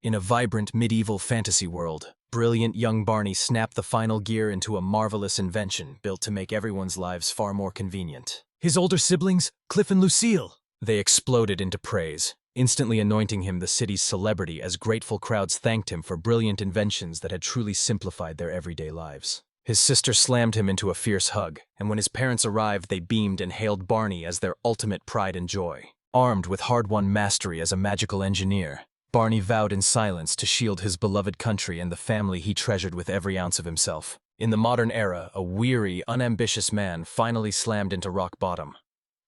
In a vibrant medieval fantasy world, brilliant young Barney snapped the final gear into a marvelous invention built to make everyone's lives far more convenient. His older siblings, Cliff and Lucille, they exploded into praise, instantly anointing him the city's celebrity as grateful crowds thanked him for brilliant inventions that had truly simplified their everyday lives. His sister slammed him into a fierce hug, and when his parents arrived, they beamed and hailed Barney as their ultimate pride and joy. Armed with hard-won mastery as a magical engineer, Barney vowed in silence to shield his beloved country and the family he treasured with every ounce of himself. In the modern era, a weary, unambitious man finally slammed into rock bottom.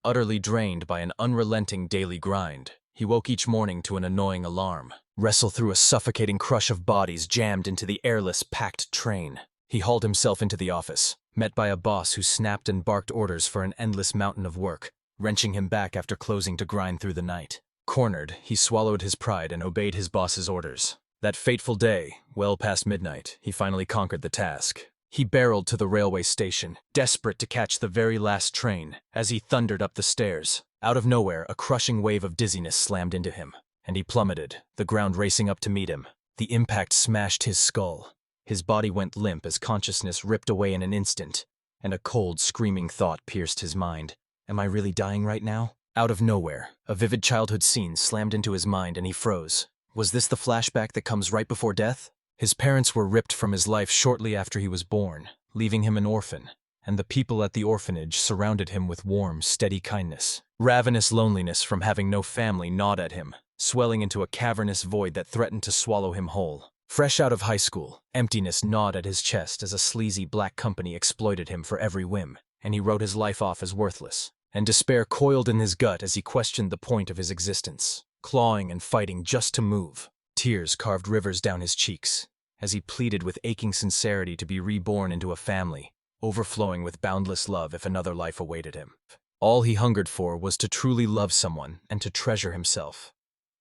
Utterly drained by an unrelenting daily grind, he woke each morning to an annoying alarm, wrestled through a suffocating crush of bodies jammed into the airless, packed train. He hauled himself into the office, met by a boss who snapped and barked orders for an endless mountain of work, wrenching him back after closing to grind through the night. Cornered, he swallowed his pride and obeyed his boss's orders. That fateful day, well past midnight, he finally conquered the task. He barreled to the railway station, desperate to catch the very last train. As he thundered up the stairs, out of nowhere, a crushing wave of dizziness slammed into him, and he plummeted, the ground racing up to meet him. The impact smashed his skull. His body went limp as consciousness ripped away in an instant, and a cold, screaming thought pierced his mind. Am I really dying right now? Out of nowhere, a vivid childhood scene slammed into his mind and he froze. Was this the flashback that comes right before death? His parents were ripped from his life shortly after he was born, leaving him an orphan, and the people at the orphanage surrounded him with warm, steady kindness. Ravenous loneliness from having no family gnawed at him, swelling into a cavernous void that threatened to swallow him whole. Fresh out of high school, emptiness gnawed at his chest as a sleazy black company exploited him for every whim, and he wrote his life off as worthless. And despair coiled in his gut as he questioned the point of his existence, clawing and fighting just to move. Tears carved rivers down his cheeks as he pleaded with aching sincerity to be reborn into a family, overflowing with boundless love if another life awaited him. All he hungered for was to truly love someone and to treasure himself.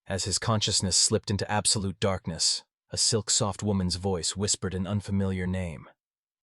As his consciousness slipped into absolute darkness, a silk-soft woman's voice whispered an unfamiliar name,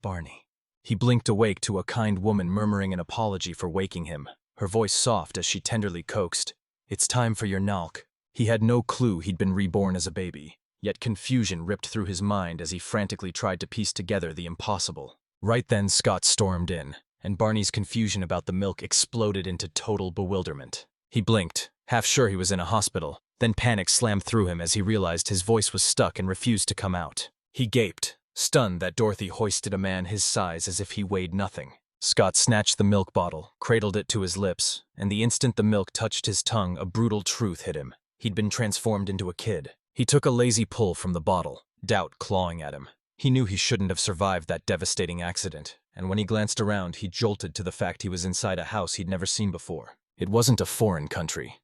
Barney. He blinked awake to a kind woman murmuring an apology for waking him, her voice soft as she tenderly coaxed, "It's time for your nalk." He had no clue he'd been reborn as a baby, yet confusion ripped through his mind as he frantically tried to piece together the impossible. Right then Scott stormed in, and Barney's confusion about the milk exploded into total bewilderment. He blinked, half sure he was in a hospital, then panic slammed through him as he realized his voice was stuck and refused to come out. He gaped, stunned that Dorothy hoisted a man his size as if he weighed nothing. Scott snatched the milk bottle, cradled it to his lips, and the instant the milk touched his tongue, a brutal truth hit him. He'd been transformed into a kid. He took a lazy pull from the bottle, doubt clawing at him. He knew he shouldn't have survived that devastating accident, and when he glanced around, he jolted to the fact he was inside a house he'd never seen before. It wasn't a foreign country.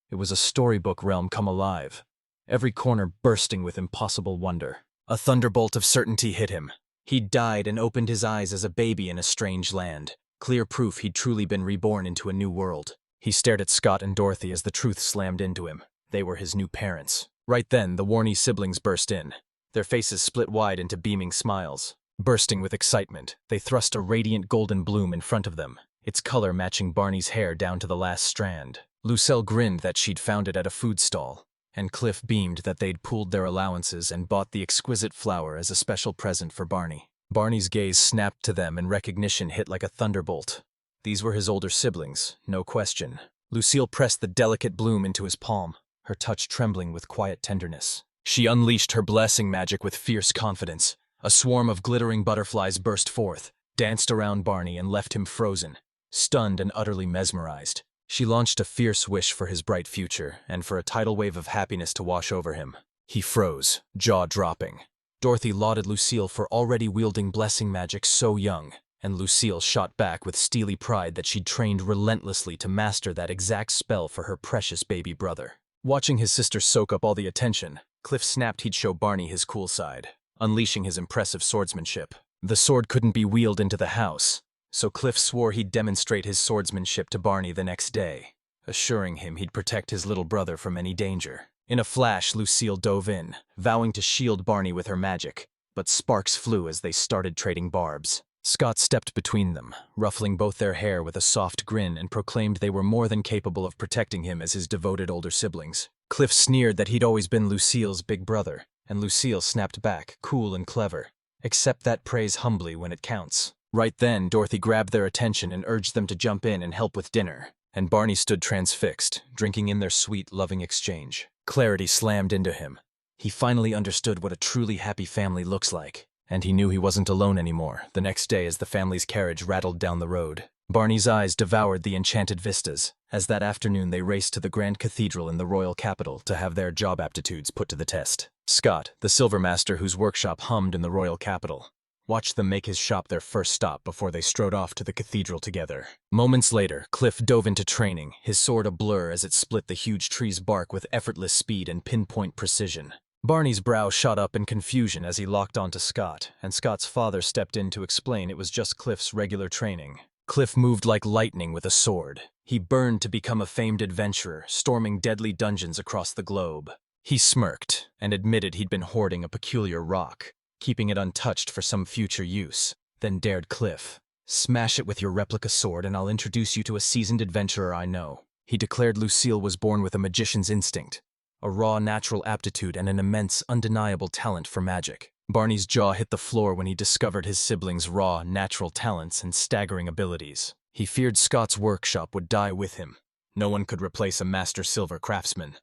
It was a storybook realm come alive, every corner bursting with impossible wonder. A thunderbolt of certainty hit him. He'd died and opened his eyes as a baby in a strange land, clear proof he'd truly been reborn into a new world. He stared at Scott and Dorothy as the truth slammed into him. They were his new parents. Right then, the Warney siblings burst in, their faces split wide into beaming smiles. Bursting with excitement, they thrust a radiant golden bloom in front of them, its color matching Barney's hair down to the last strand. Lucille grinned that she'd found it at a food stall, and Cliff beamed that they'd pooled their allowances and bought the exquisite flower as a special present for Barney. Barney's gaze snapped to them and recognition hit like a thunderbolt. These were his older siblings, no question. Lucille pressed the delicate bloom into his palm, her touch trembling with quiet tenderness. She unleashed her blessing magic with fierce confidence. A swarm of glittering butterflies burst forth, danced around Barney and left him frozen, stunned and utterly mesmerized. She launched a fierce wish for his bright future, and for a tidal wave of happiness to wash over him. He froze, jaw dropping. Dorothy lauded Lucille for already wielding blessing magic so young, and Lucille shot back with steely pride that she'd trained relentlessly to master that exact spell for her precious baby brother. Watching his sister soak up all the attention, Cliff snapped he'd show Barney his cool side, unleashing his impressive swordsmanship. The sword couldn't be wheeled into the house, so Cliff swore he'd demonstrate his swordsmanship to Barney the next day, assuring him he'd protect his little brother from any danger. In a flash, Lucille dove in, vowing to shield Barney with her magic, but sparks flew as they started trading barbs. Scott stepped between them, ruffling both their hair with a soft grin, and proclaimed they were more than capable of protecting him as his devoted older siblings. Cliff sneered that he'd always been Lucille's big brother, and Lucille snapped back, cool and clever. Accept that praise humbly when it counts. Right then, Dorothy grabbed their attention and urged them to jump in and help with dinner, and Barney stood transfixed, drinking in their sweet, loving exchange. Clarity slammed into him. He finally understood what a truly happy family looks like, and he knew he wasn't alone anymore the next day as the family's carriage rattled down the road. Barney's eyes devoured the enchanted vistas, as that afternoon they raced to the Grand Cathedral in the royal capital to have their job aptitudes put to the test. Scott, the silver master whose workshop hummed in the royal capital, watched them make his shop their first stop before they strode off to the cathedral together. Moments later, Cliff dove into training, his sword a blur as it split the huge tree's bark with effortless speed and pinpoint precision. Barney's brow shot up in confusion as he locked onto Scott, and Scott's father stepped in to explain it was just Cliff's regular training. Cliff moved like lightning with a sword. He burned to become a famed adventurer, storming deadly dungeons across the globe. He smirked and admitted he'd been hoarding a peculiar rock, keeping it untouched for some future use, then dared Cliff. "Smash it with your replica sword and I'll introduce you to a seasoned adventurer I know." He declared Lucille was born with a magician's instinct, a raw natural aptitude and an immense, undeniable talent for magic. Barney's jaw hit the floor when he discovered his siblings' raw, natural talents and staggering abilities. He feared Scott's workshop would die with him. No one could replace a master silver craftsman.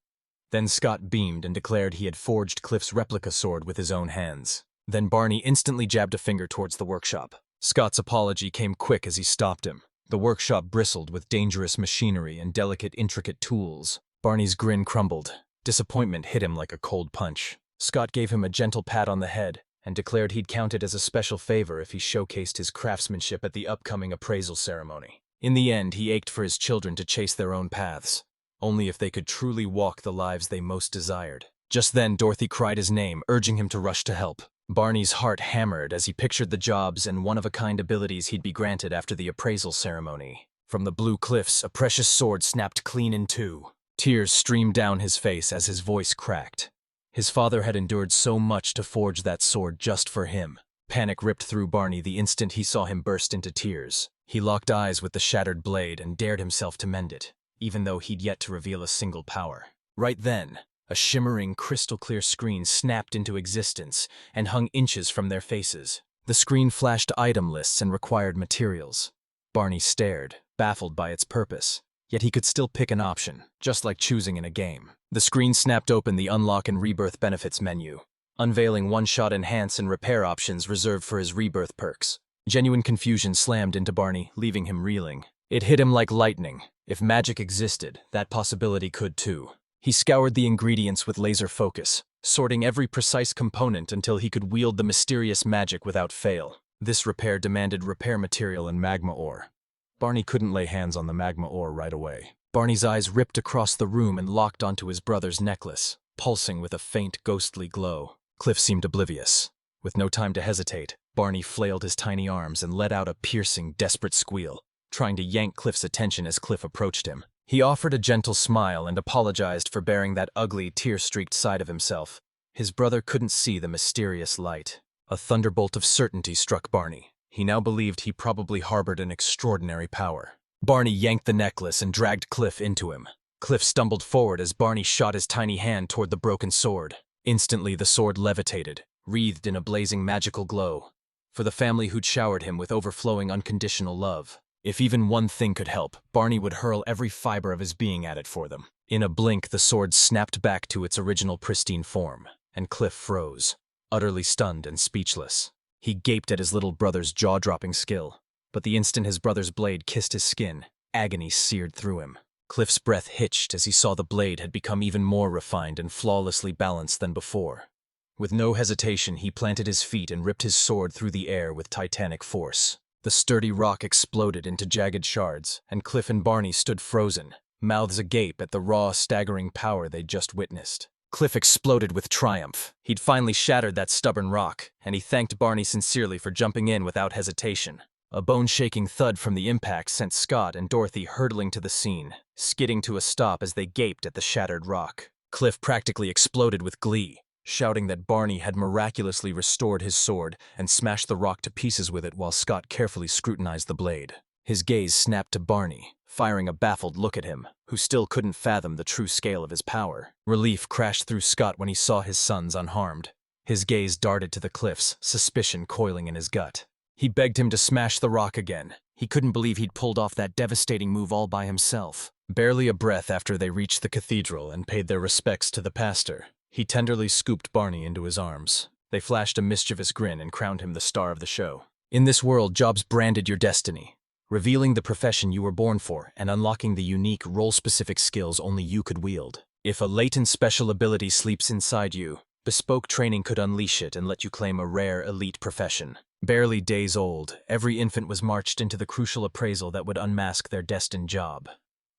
Then Scott beamed and declared he had forged Cliff's replica sword with his own hands. Then Barney instantly jabbed a finger towards the workshop. Scott's apology came quick as he stopped him. The workshop bristled with dangerous machinery and delicate, intricate tools. Barney's grin crumbled. Disappointment hit him like a cold punch. Scott gave him a gentle pat on the head and declared he'd count it as a special favor if he showcased his craftsmanship at the upcoming appraisal ceremony. In the end, he ached for his children to chase their own paths, only if they could truly walk the lives they most desired. Just then, Dorothy cried his name, urging him to rush to help. Barney's heart hammered as he pictured the jobs and one-of-a-kind abilities he'd be granted after the appraisal ceremony. From the blue cliffs, a precious sword snapped clean in two. Tears streamed down his face as his voice cracked. His father had endured so much to forge that sword just for him. Panic ripped through Barney the instant he saw him burst into tears. He locked eyes with the shattered blade and dared himself to mend it, even though he'd yet to reveal a single power. Right then, a shimmering, crystal-clear screen snapped into existence and hung inches from their faces. The screen flashed item lists and required materials. Barney stared, baffled by its purpose. Yet he could still pick an option, just like choosing in a game. The screen snapped open the Unlock and Rebirth benefits menu, unveiling one-shot enhance and repair options reserved for his Rebirth perks. Genuine confusion slammed into Barney, leaving him reeling. It hit him like lightning. If magic existed, that possibility could too. He scoured the ingredients with laser focus, sorting every precise component until he could wield the mysterious magic without fail. This repair demanded repair material and magma ore. Barney couldn't lay hands on the magma ore right away. Barney's eyes ripped across the room and locked onto his brother's necklace, pulsing with a faint, ghostly glow. Cliff seemed oblivious. With no time to hesitate, Barney flailed his tiny arms and let out a piercing, desperate squeal, trying to yank Cliff's attention as Cliff approached him. He offered a gentle smile and apologized for bearing that ugly, tear-streaked side of himself. His brother couldn't see the mysterious light. A thunderbolt of certainty struck Barney. He now believed he probably harbored an extraordinary power. Barney yanked the necklace and dragged Cliff into him. Cliff stumbled forward as Barney shot his tiny hand toward the broken sword. Instantly, the sword levitated, wreathed in a blazing magical glow, for the family who'd showered him with overflowing unconditional love. If even one thing could help, Barney would hurl every fiber of his being at it for them. In a blink, the sword snapped back to its original pristine form, and Cliff froze, utterly stunned and speechless. He gaped at his little brother's jaw-dropping skill, but the instant his brother's blade kissed his skin, agony seared through him. Cliff's breath hitched as he saw the blade had become even more refined and flawlessly balanced than before. With no hesitation, he planted his feet and ripped his sword through the air with titanic force. The sturdy rock exploded into jagged shards, and Cliff and Barney stood frozen, mouths agape at the raw, staggering power they'd just witnessed. Cliff exploded with triumph. He'd finally shattered that stubborn rock, and he thanked Barney sincerely for jumping in without hesitation. A bone-shaking thud from the impact sent Scott and Dorothy hurtling to the scene, skidding to a stop as they gaped at the shattered rock. Cliff practically exploded with glee, shouting that Barney had miraculously restored his sword and smashed the rock to pieces with it while Scott carefully scrutinized the blade. His gaze snapped to Barney, firing a baffled look at him, who still couldn't fathom the true scale of his power. Relief crashed through Scott when he saw his sons unharmed. His gaze darted to the cliffs, suspicion coiling in his gut. He begged him to smash the rock again. He couldn't believe he'd pulled off that devastating move all by himself. Barely a breath after they reached the cathedral and paid their respects to the pastor, he tenderly scooped Barney into his arms. They flashed a mischievous grin and crowned him the star of the show. In this world, jobs branded your destiny, revealing the profession you were born for and unlocking the unique, role-specific skills only you could wield. If a latent special ability sleeps inside you, bespoke training could unleash it and let you claim a rare, elite profession. Barely days old, every infant was marched into the crucial appraisal that would unmask their destined job.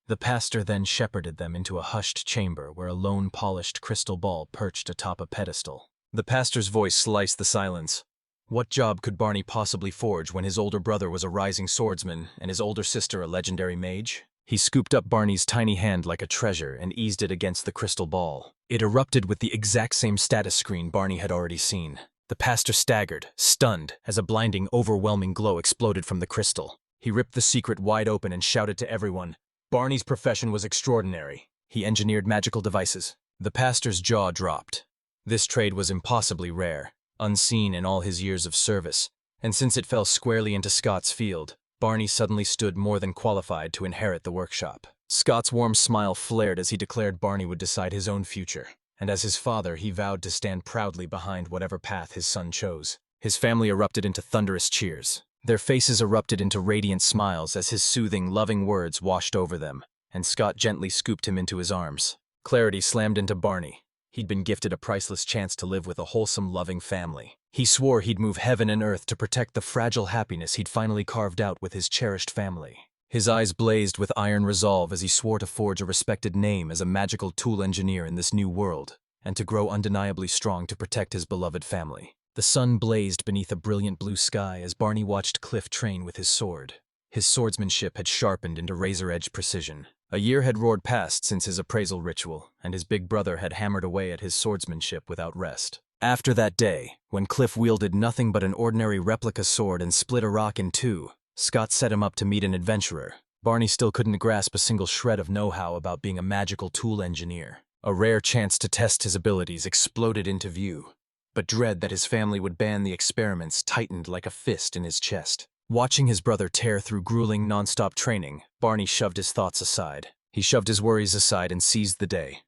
The pastor then shepherded them into a hushed chamber where a lone polished crystal ball perched atop a pedestal. The pastor's voice sliced the silence. What job could Barney possibly forge when his older brother was a rising swordsman and his older sister a legendary mage? He scooped up Barney's tiny hand like a treasure and eased it against the crystal ball. It erupted with the exact same status screen Barney had already seen. The pastor staggered, stunned, as a blinding, overwhelming glow exploded from the crystal. He ripped the secret wide open and shouted to everyone, Barney's profession was extraordinary. He engineered magical devices. The pastor's jaw dropped. This trade was impossibly rare, unseen in all his years of service, and since it fell squarely into Scott's field, Barney suddenly stood more than qualified to inherit the workshop. Scott's warm smile flared as he declared Barney would decide his own future, and as his father, he vowed to stand proudly behind whatever path his son chose. His family erupted into thunderous cheers. Their faces erupted into radiant smiles as his soothing, loving words washed over them, and Scott gently scooped him into his arms. Clarity slammed into Barney. He'd been gifted a priceless chance to live with a wholesome, loving family. He swore he'd move heaven and earth to protect the fragile happiness he'd finally carved out with his cherished family. His eyes blazed with iron resolve as he swore to forge a respected name as a magical tool engineer in this new world, and to grow undeniably strong to protect his beloved family. The sun blazed beneath a brilliant blue sky as Barney watched Cliff train with his sword. His swordsmanship had sharpened into razor-edge precision. A year had roared past since his appraisal ritual, and his big brother had hammered away at his swordsmanship without rest. After that day, when Cliff wielded nothing but an ordinary replica sword and split a rock in two, Scott set him up to meet an adventurer. Barney still couldn't grasp a single shred of know-how about being a magical tool engineer. A rare chance to test his abilities exploded into view, but dread that his family would ban the experiments tightened like a fist in his chest. Watching his brother tear through grueling, non-stop training, Barney shoved his thoughts aside. He shoved his worries aside and seized the day.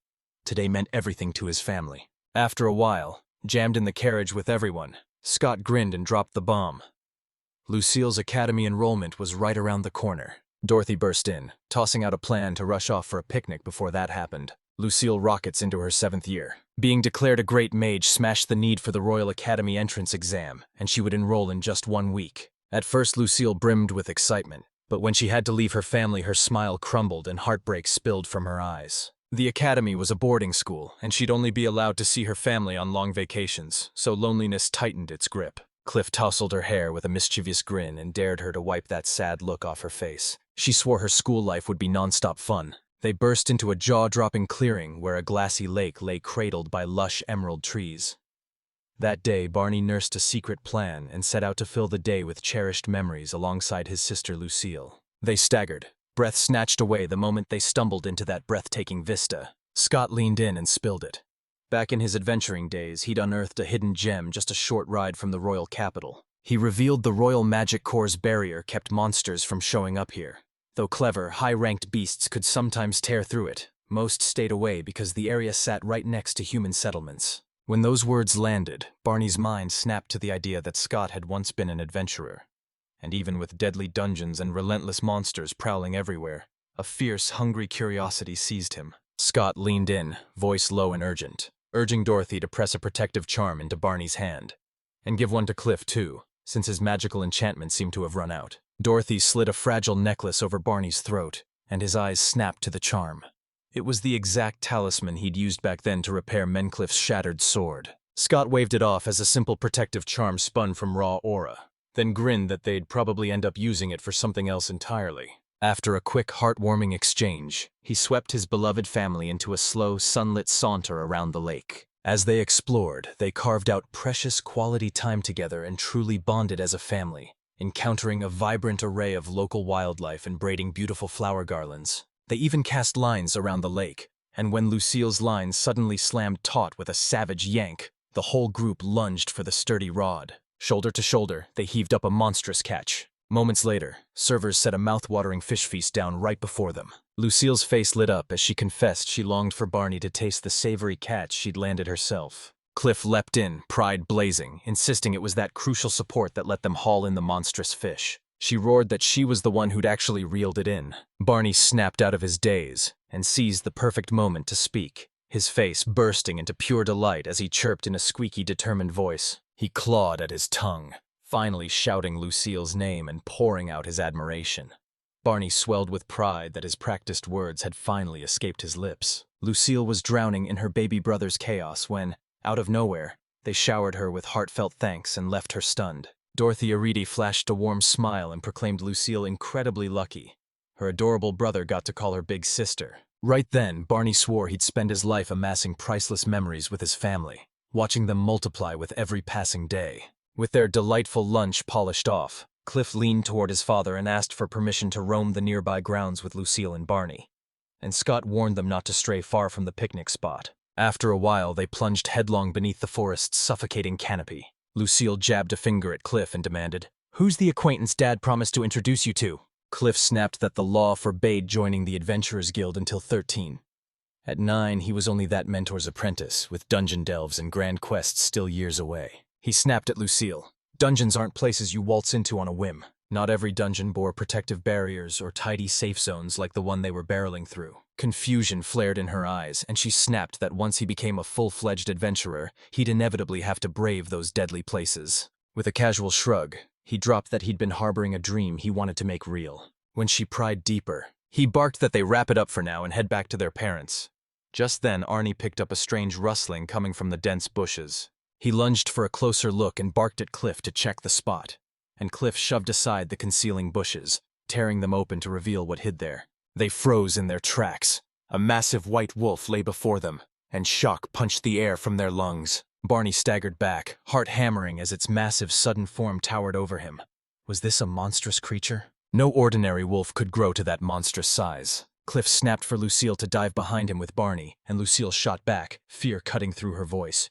Today meant everything to his family. After a while, jammed in the carriage with everyone, Scott grinned and dropped the bomb. Lucille's academy enrollment was right around the corner. Dorothy burst in, tossing out a plan to rush off for a picnic before that happened. Lucille rockets into her 7th year. Being declared a great mage smashed the need for the Royal Academy entrance exam, and she would enroll in just 1 week. At first, Lucille brimmed with excitement, but when she had to leave her family, her smile crumbled and heartbreak spilled from her eyes. The academy was a boarding school, and she'd only be allowed to see her family on long vacations, so loneliness tightened its grip. Cliff tousled her hair with a mischievous grin and dared her to wipe that sad look off her face. She swore her school life would be non-stop fun. They burst into a jaw-dropping clearing where a glassy lake lay cradled by lush emerald trees. That day, Barney nursed a secret plan and set out to fill the day with cherished memories alongside his sister Lucille. They staggered, breath snatched away the moment they stumbled into that breathtaking vista. Scott leaned in and spilled it. Back in his adventuring days, he'd unearthed a hidden gem just a short ride from the royal capital. He revealed the Royal Magic Corps' barrier kept monsters from showing up here. Though clever, high-ranked beasts could sometimes tear through it, most stayed away because the area sat right next to human settlements. When those words landed, Barney's mind snapped to the idea that Scott had once been an adventurer. And even with deadly dungeons and relentless monsters prowling everywhere, a fierce, hungry curiosity seized him. Scott leaned in, voice low and urgent, urging Dorothy to press a protective charm into Barney's hand. And give one to Cliff, too, since his magical enchantment seemed to have run out. Dorothy slid a fragile necklace over Barney's throat, and his eyes snapped to the charm. It was the exact talisman he'd used back then to repair Mencliff's shattered sword. Scott waved it off as a simple protective charm spun from raw aura, then grinned that they'd probably end up using it for something else entirely. After a quick, heartwarming exchange, he swept his beloved family into a slow, sunlit saunter around the lake. As they explored, they carved out precious quality time together and truly bonded as a family. encountering a vibrant array of local wildlife and braiding beautiful flower garlands. They even cast lines around the lake, and when Lucille's line suddenly slammed taut with a savage yank, the whole group lunged for the sturdy rod. Shoulder to shoulder, they heaved up a monstrous catch. Moments later, servers set a mouth-watering fish feast down right before them. Lucille's face lit up as she confessed she longed for Barney to taste the savory catch she'd landed herself. Cliff leapt in, pride blazing, insisting it was that crucial support that let them haul in the monstrous fish. She roared that she was the one who'd actually reeled it in. Barney snapped out of his daze and seized the perfect moment to speak, his face bursting into pure delight as he chirped in a squeaky, determined voice. He clawed at his tongue, finally shouting Lucille's name and pouring out his admiration. Barney swelled with pride that his practiced words had finally escaped his lips. Lucille was drowning in her baby brother's chaos when, out of nowhere, they showered her with heartfelt thanks and left her stunned. Dorothy Aridi flashed a warm smile and proclaimed Lucille incredibly lucky. Her adorable brother got to call her big sister. Right then, Barney swore he'd spend his life amassing priceless memories with his family, watching them multiply with every passing day. With their delightful lunch polished off, Cliff leaned toward his father and asked for permission to roam the nearby grounds with Lucille and Barney. And Scott warned them not to stray far from the picnic spot. After a while, they plunged headlong beneath the forest's suffocating canopy. Lucille jabbed a finger at Cliff and demanded, "Who's the acquaintance Dad promised to introduce you to?" Cliff snapped that the law forbade joining the Adventurers Guild until 13. At 9, he was only that mentor's apprentice, with dungeon delves and grand quests still years away. He snapped at Lucille. Dungeons aren't places you waltz into on a whim. Not every dungeon bore protective barriers or tidy safe zones like the one they were barreling through. Confusion flared in her eyes, and she snapped that once he became a full-fledged adventurer, he'd inevitably have to brave those deadly places. With a casual shrug, he dropped that he'd been harboring a dream he wanted to make real. When she pried deeper, he barked that they wrap it up for now and head back to their parents. Just then, Arnie picked up a strange rustling coming from the dense bushes. He lunged for a closer look and barked at Cliff to check the spot, and Cliff shoved aside the concealing bushes, tearing them open to reveal what hid there. They froze in their tracks. A massive white wolf lay before them, and shock punched the air from their lungs. Barney staggered back, heart hammering as its massive sudden form towered over him. Was this a monstrous creature? No ordinary wolf could grow to that monstrous size. Cliff snapped for Lucille to dive behind him with Barney, and Lucille shot back, fear cutting through her voice.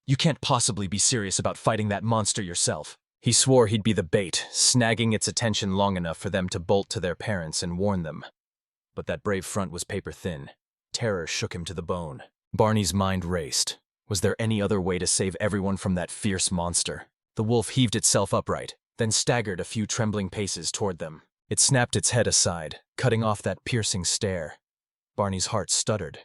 "You can't possibly be serious about fighting that monster yourself." He swore he'd be the bait, snagging its attention long enough for them to bolt to their parents and warn them. But that brave front was paper thin. Terror shook him to the bone. Barney's mind raced. Was there any other way to save everyone from that fierce monster? The wolf heaved itself upright, then staggered a few trembling paces toward them. It snapped its head aside, cutting off that piercing stare. Barney's heart stuttered.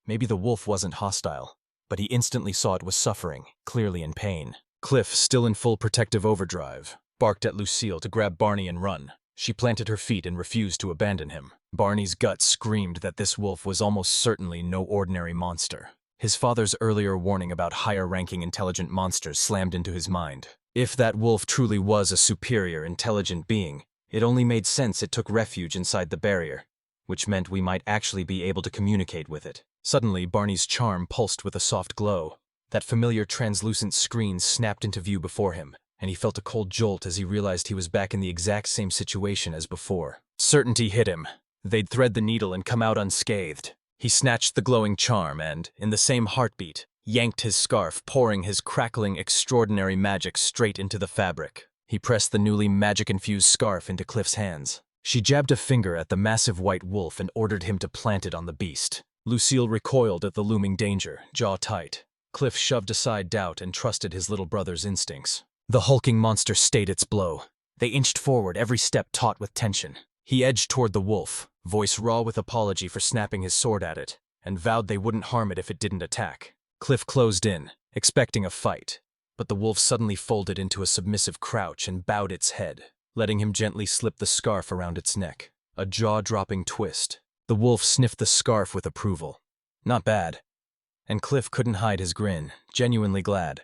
Maybe the wolf wasn't hostile, but he instantly saw it was suffering, clearly in pain. Cliff, still in full protective overdrive, barked at Lucille to grab Barney and run. She planted her feet and refused to abandon him. Barney's gut screamed that this wolf was almost certainly no ordinary monster. His father's earlier warning about higher-ranking intelligent monsters slammed into his mind. If that wolf truly was a superior, intelligent being, it only made sense it took refuge inside the barrier, which meant we might actually be able to communicate with it. Suddenly, Barney's charm pulsed with a soft glow. That familiar translucent screen snapped into view before him, and he felt a cold jolt as he realized he was back in the exact same situation as before. Certainty hit him. They'd thread the needle and come out unscathed. He snatched the glowing charm and, in the same heartbeat, yanked his scarf, pouring his crackling, extraordinary magic straight into the fabric. He pressed the newly magic-infused scarf into Cliff's hands. She jabbed a finger at the massive white wolf and ordered him to plant it on the beast. Lucille recoiled at the looming danger, jaw tight. Cliff shoved aside doubt and trusted his little brother's instincts. The hulking monster stayed its blow. They inched forward, every step taut with tension. He edged toward the wolf, voice raw with apology for snapping his sword at it, and vowed they wouldn't harm it if it didn't attack. Cliff closed in, expecting a fight, but the wolf suddenly folded into a submissive crouch and bowed its head, letting him gently slip the scarf around its neck. A jaw-dropping twist. The wolf sniffed the scarf with approval. Not bad. And Cliff couldn't hide his grin, genuinely glad.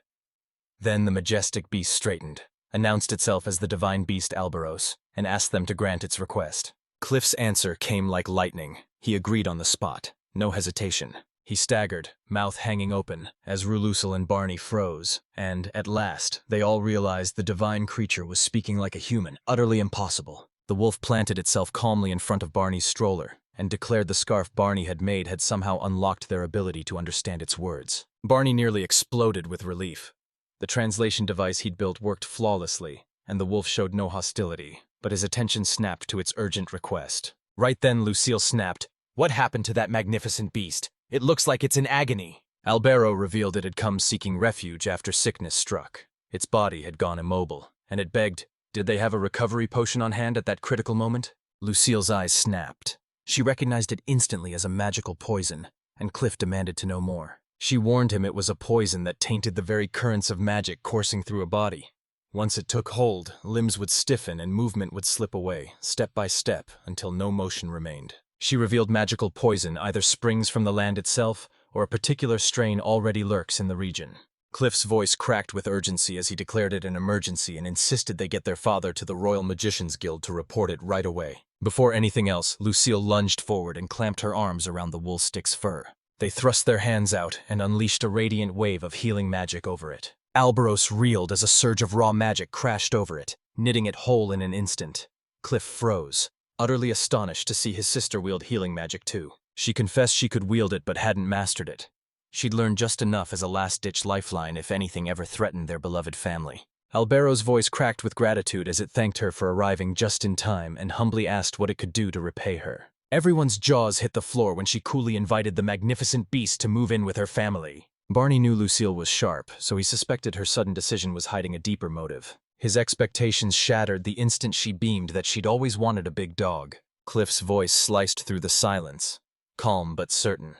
Then the majestic beast straightened, announced itself as the divine beast Albaros, and asked them to grant its request. Cliff's answer came like lightning. He agreed on the spot. No hesitation. He staggered, mouth hanging open, as Rulusil and Barney froze, and, at last, they all realized the divine creature was speaking like a human, utterly impossible. The wolf planted itself calmly in front of Barney's stroller, and declared the scarf Barney had made had somehow unlocked their ability to understand its words. Barney nearly exploded with relief. The translation device he'd built worked flawlessly, and the wolf showed no hostility, but his attention snapped to its urgent request. Right then, Lucille snapped, "What happened to that magnificent beast? It looks like it's in agony." Albero revealed it had come seeking refuge after sickness struck. Its body had gone immobile, and it begged, did they have a recovery potion on hand at that critical moment? Lucille's eyes snapped. She recognized it instantly as a magical poison, and Cliff demanded to know more. She warned him it was a poison that tainted the very currents of magic coursing through a body. Once it took hold, limbs would stiffen and movement would slip away, step by step, until no motion remained. She revealed magical poison either springs from the land itself, or a particular strain already lurks in the region. Cliff's voice cracked with urgency as he declared it an emergency and insisted they get their father to the Royal Magicians Guild to report it right away. Before anything else, Lucille lunged forward and clamped her arms around the woolstick's fur. They thrust their hands out and unleashed a radiant wave of healing magic over it. Alboros reeled as a surge of raw magic crashed over it, knitting it whole in an instant. Cliff froze, utterly astonished to see his sister wield healing magic too. She confessed she could wield it but hadn't mastered it. She'd learned just enough as a last-ditch lifeline if anything ever threatened their beloved family. Albero's voice cracked with gratitude as it thanked her for arriving just in time and humbly asked what it could do to repay her. Everyone's jaws hit the floor when she coolly invited the magnificent beast to move in with her family. Barney knew Lucille was sharp, so he suspected her sudden decision was hiding a deeper motive. His expectations shattered the instant she beamed that she'd always wanted a big dog. Cliff's voice sliced through the silence, calm but certain.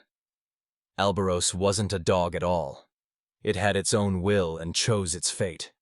Alboros wasn't a dog at all. It had its own will and chose its fate.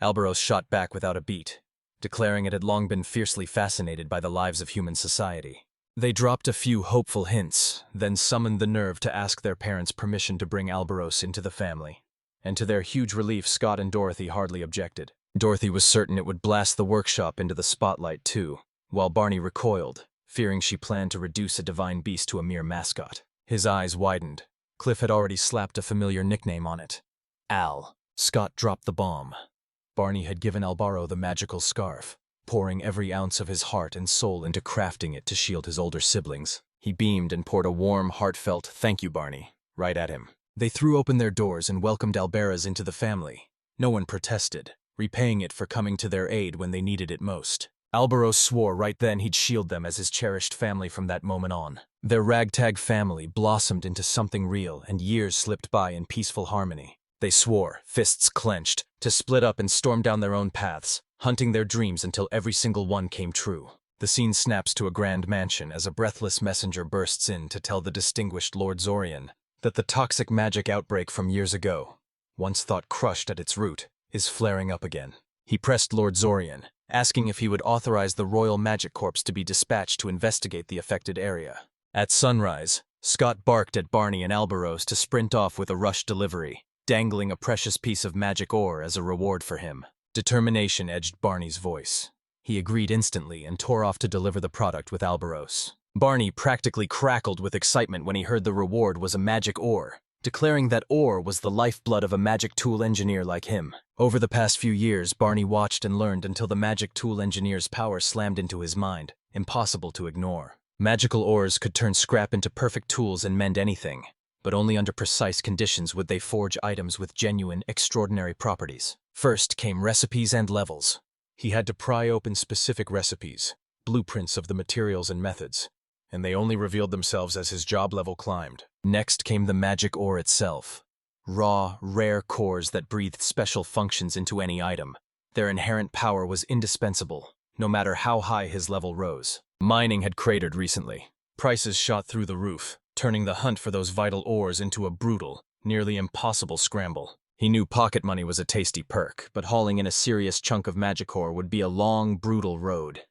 Alboros shot back without a beat, declaring it had long been fiercely fascinated by the lives of human society. They dropped a few hopeful hints, then summoned the nerve to ask their parents' permission to bring Alboros into the family. And to their huge relief, Scott and Dorothy hardly objected. Dorothy was certain it would blast the workshop into the spotlight too, while Barney recoiled, fearing she planned to reduce a divine beast to a mere mascot. His eyes widened. Cliff had already slapped a familiar nickname on it. Al. Scott dropped the bomb. Barney had given Albaro the magical scarf, pouring every ounce of his heart and soul into crafting it to shield his older siblings. He beamed and poured a warm, heartfelt "Thank you, Barney," right at him. They threw open their doors and welcomed Alberas into the family. No one protested, repaying it for coming to their aid when they needed it most. Albaro swore right then he'd shield them as his cherished family from that moment on. Their ragtag family blossomed into something real, and years slipped by in peaceful harmony. They swore, fists clenched, to split up and storm down their own paths, hunting their dreams until every single one came true. The scene snaps to a grand mansion as a breathless messenger bursts in to tell the distinguished Lord Zorian that the toxic magic outbreak from years ago, once thought crushed at its root, is flaring up again. He pressed Lord Zorian, asking if he would authorize the Royal Magic Corps to be dispatched to investigate the affected area. At sunrise, Scott barked at Barney and Alboros to sprint off with a rushed delivery, dangling a precious piece of magic ore as a reward for him. Determination edged Barney's voice. He agreed instantly and tore off to deliver the product with Alboros. Barney practically crackled with excitement when he heard the reward was a magic ore, declaring that ore was the lifeblood of a magic tool engineer like him. Over the past few years, Barney watched and learned until the magic tool engineer's power slammed into his mind, impossible to ignore. Magical ores could turn scrap into perfect tools and mend anything, but only under precise conditions would they forge items with genuine, extraordinary properties. First came recipes and levels. He had to pry open specific recipes, blueprints of the materials and methods, and they only revealed themselves as his job level climbed. Next came the magic ore itself. Raw, rare cores that breathed special functions into any item. Their inherent power was indispensable, no matter how high his level rose. Mining had cratered recently. Prices shot through the roof, turning the hunt for those vital ores into a brutal, nearly impossible scramble. He knew pocket money was a tasty perk, but hauling in a serious chunk of magic ore would be a long, brutal road.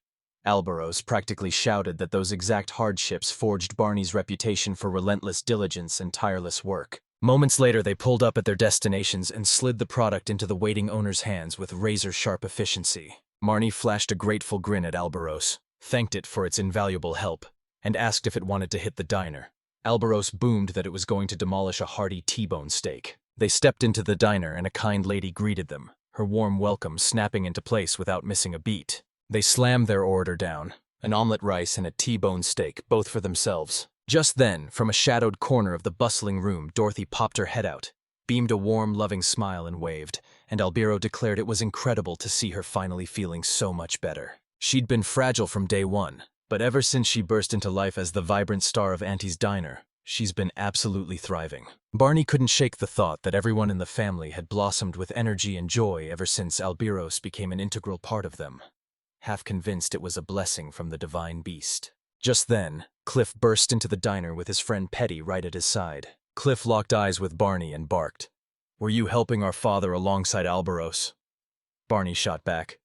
Alboros practically shouted that those exact hardships forged Barney's reputation for relentless diligence and tireless work. Moments later, they pulled up at their destinations and slid the product into the waiting owner's hands with razor-sharp efficiency. Barney flashed a grateful grin at Alboros, thanked it for its invaluable help, and asked if it wanted to hit the diner. Albaros boomed that it was going to demolish a hearty T-bone steak. They stepped into the diner and a kind lady greeted them, her warm welcome snapping into place without missing a beat. They slammed their order down, an omelet rice and a T-bone steak, both for themselves. Just then, from a shadowed corner of the bustling room, Dorothy popped her head out, beamed a warm, loving smile and waved, and Albiro declared it was incredible to see her finally feeling so much better. She'd been fragile from day one, but ever since she burst into life as the vibrant star of Auntie's Diner, she's been absolutely thriving. Barney couldn't shake the thought that everyone in the family had blossomed with energy and joy ever since Albiros became an integral part of them, half convinced it was a blessing from the divine beast. Just then, Cliff burst into the diner with his friend Petty right at his side. Cliff locked eyes with Barney and barked, "Were you helping our father alongside Albaros?" Barney shot back,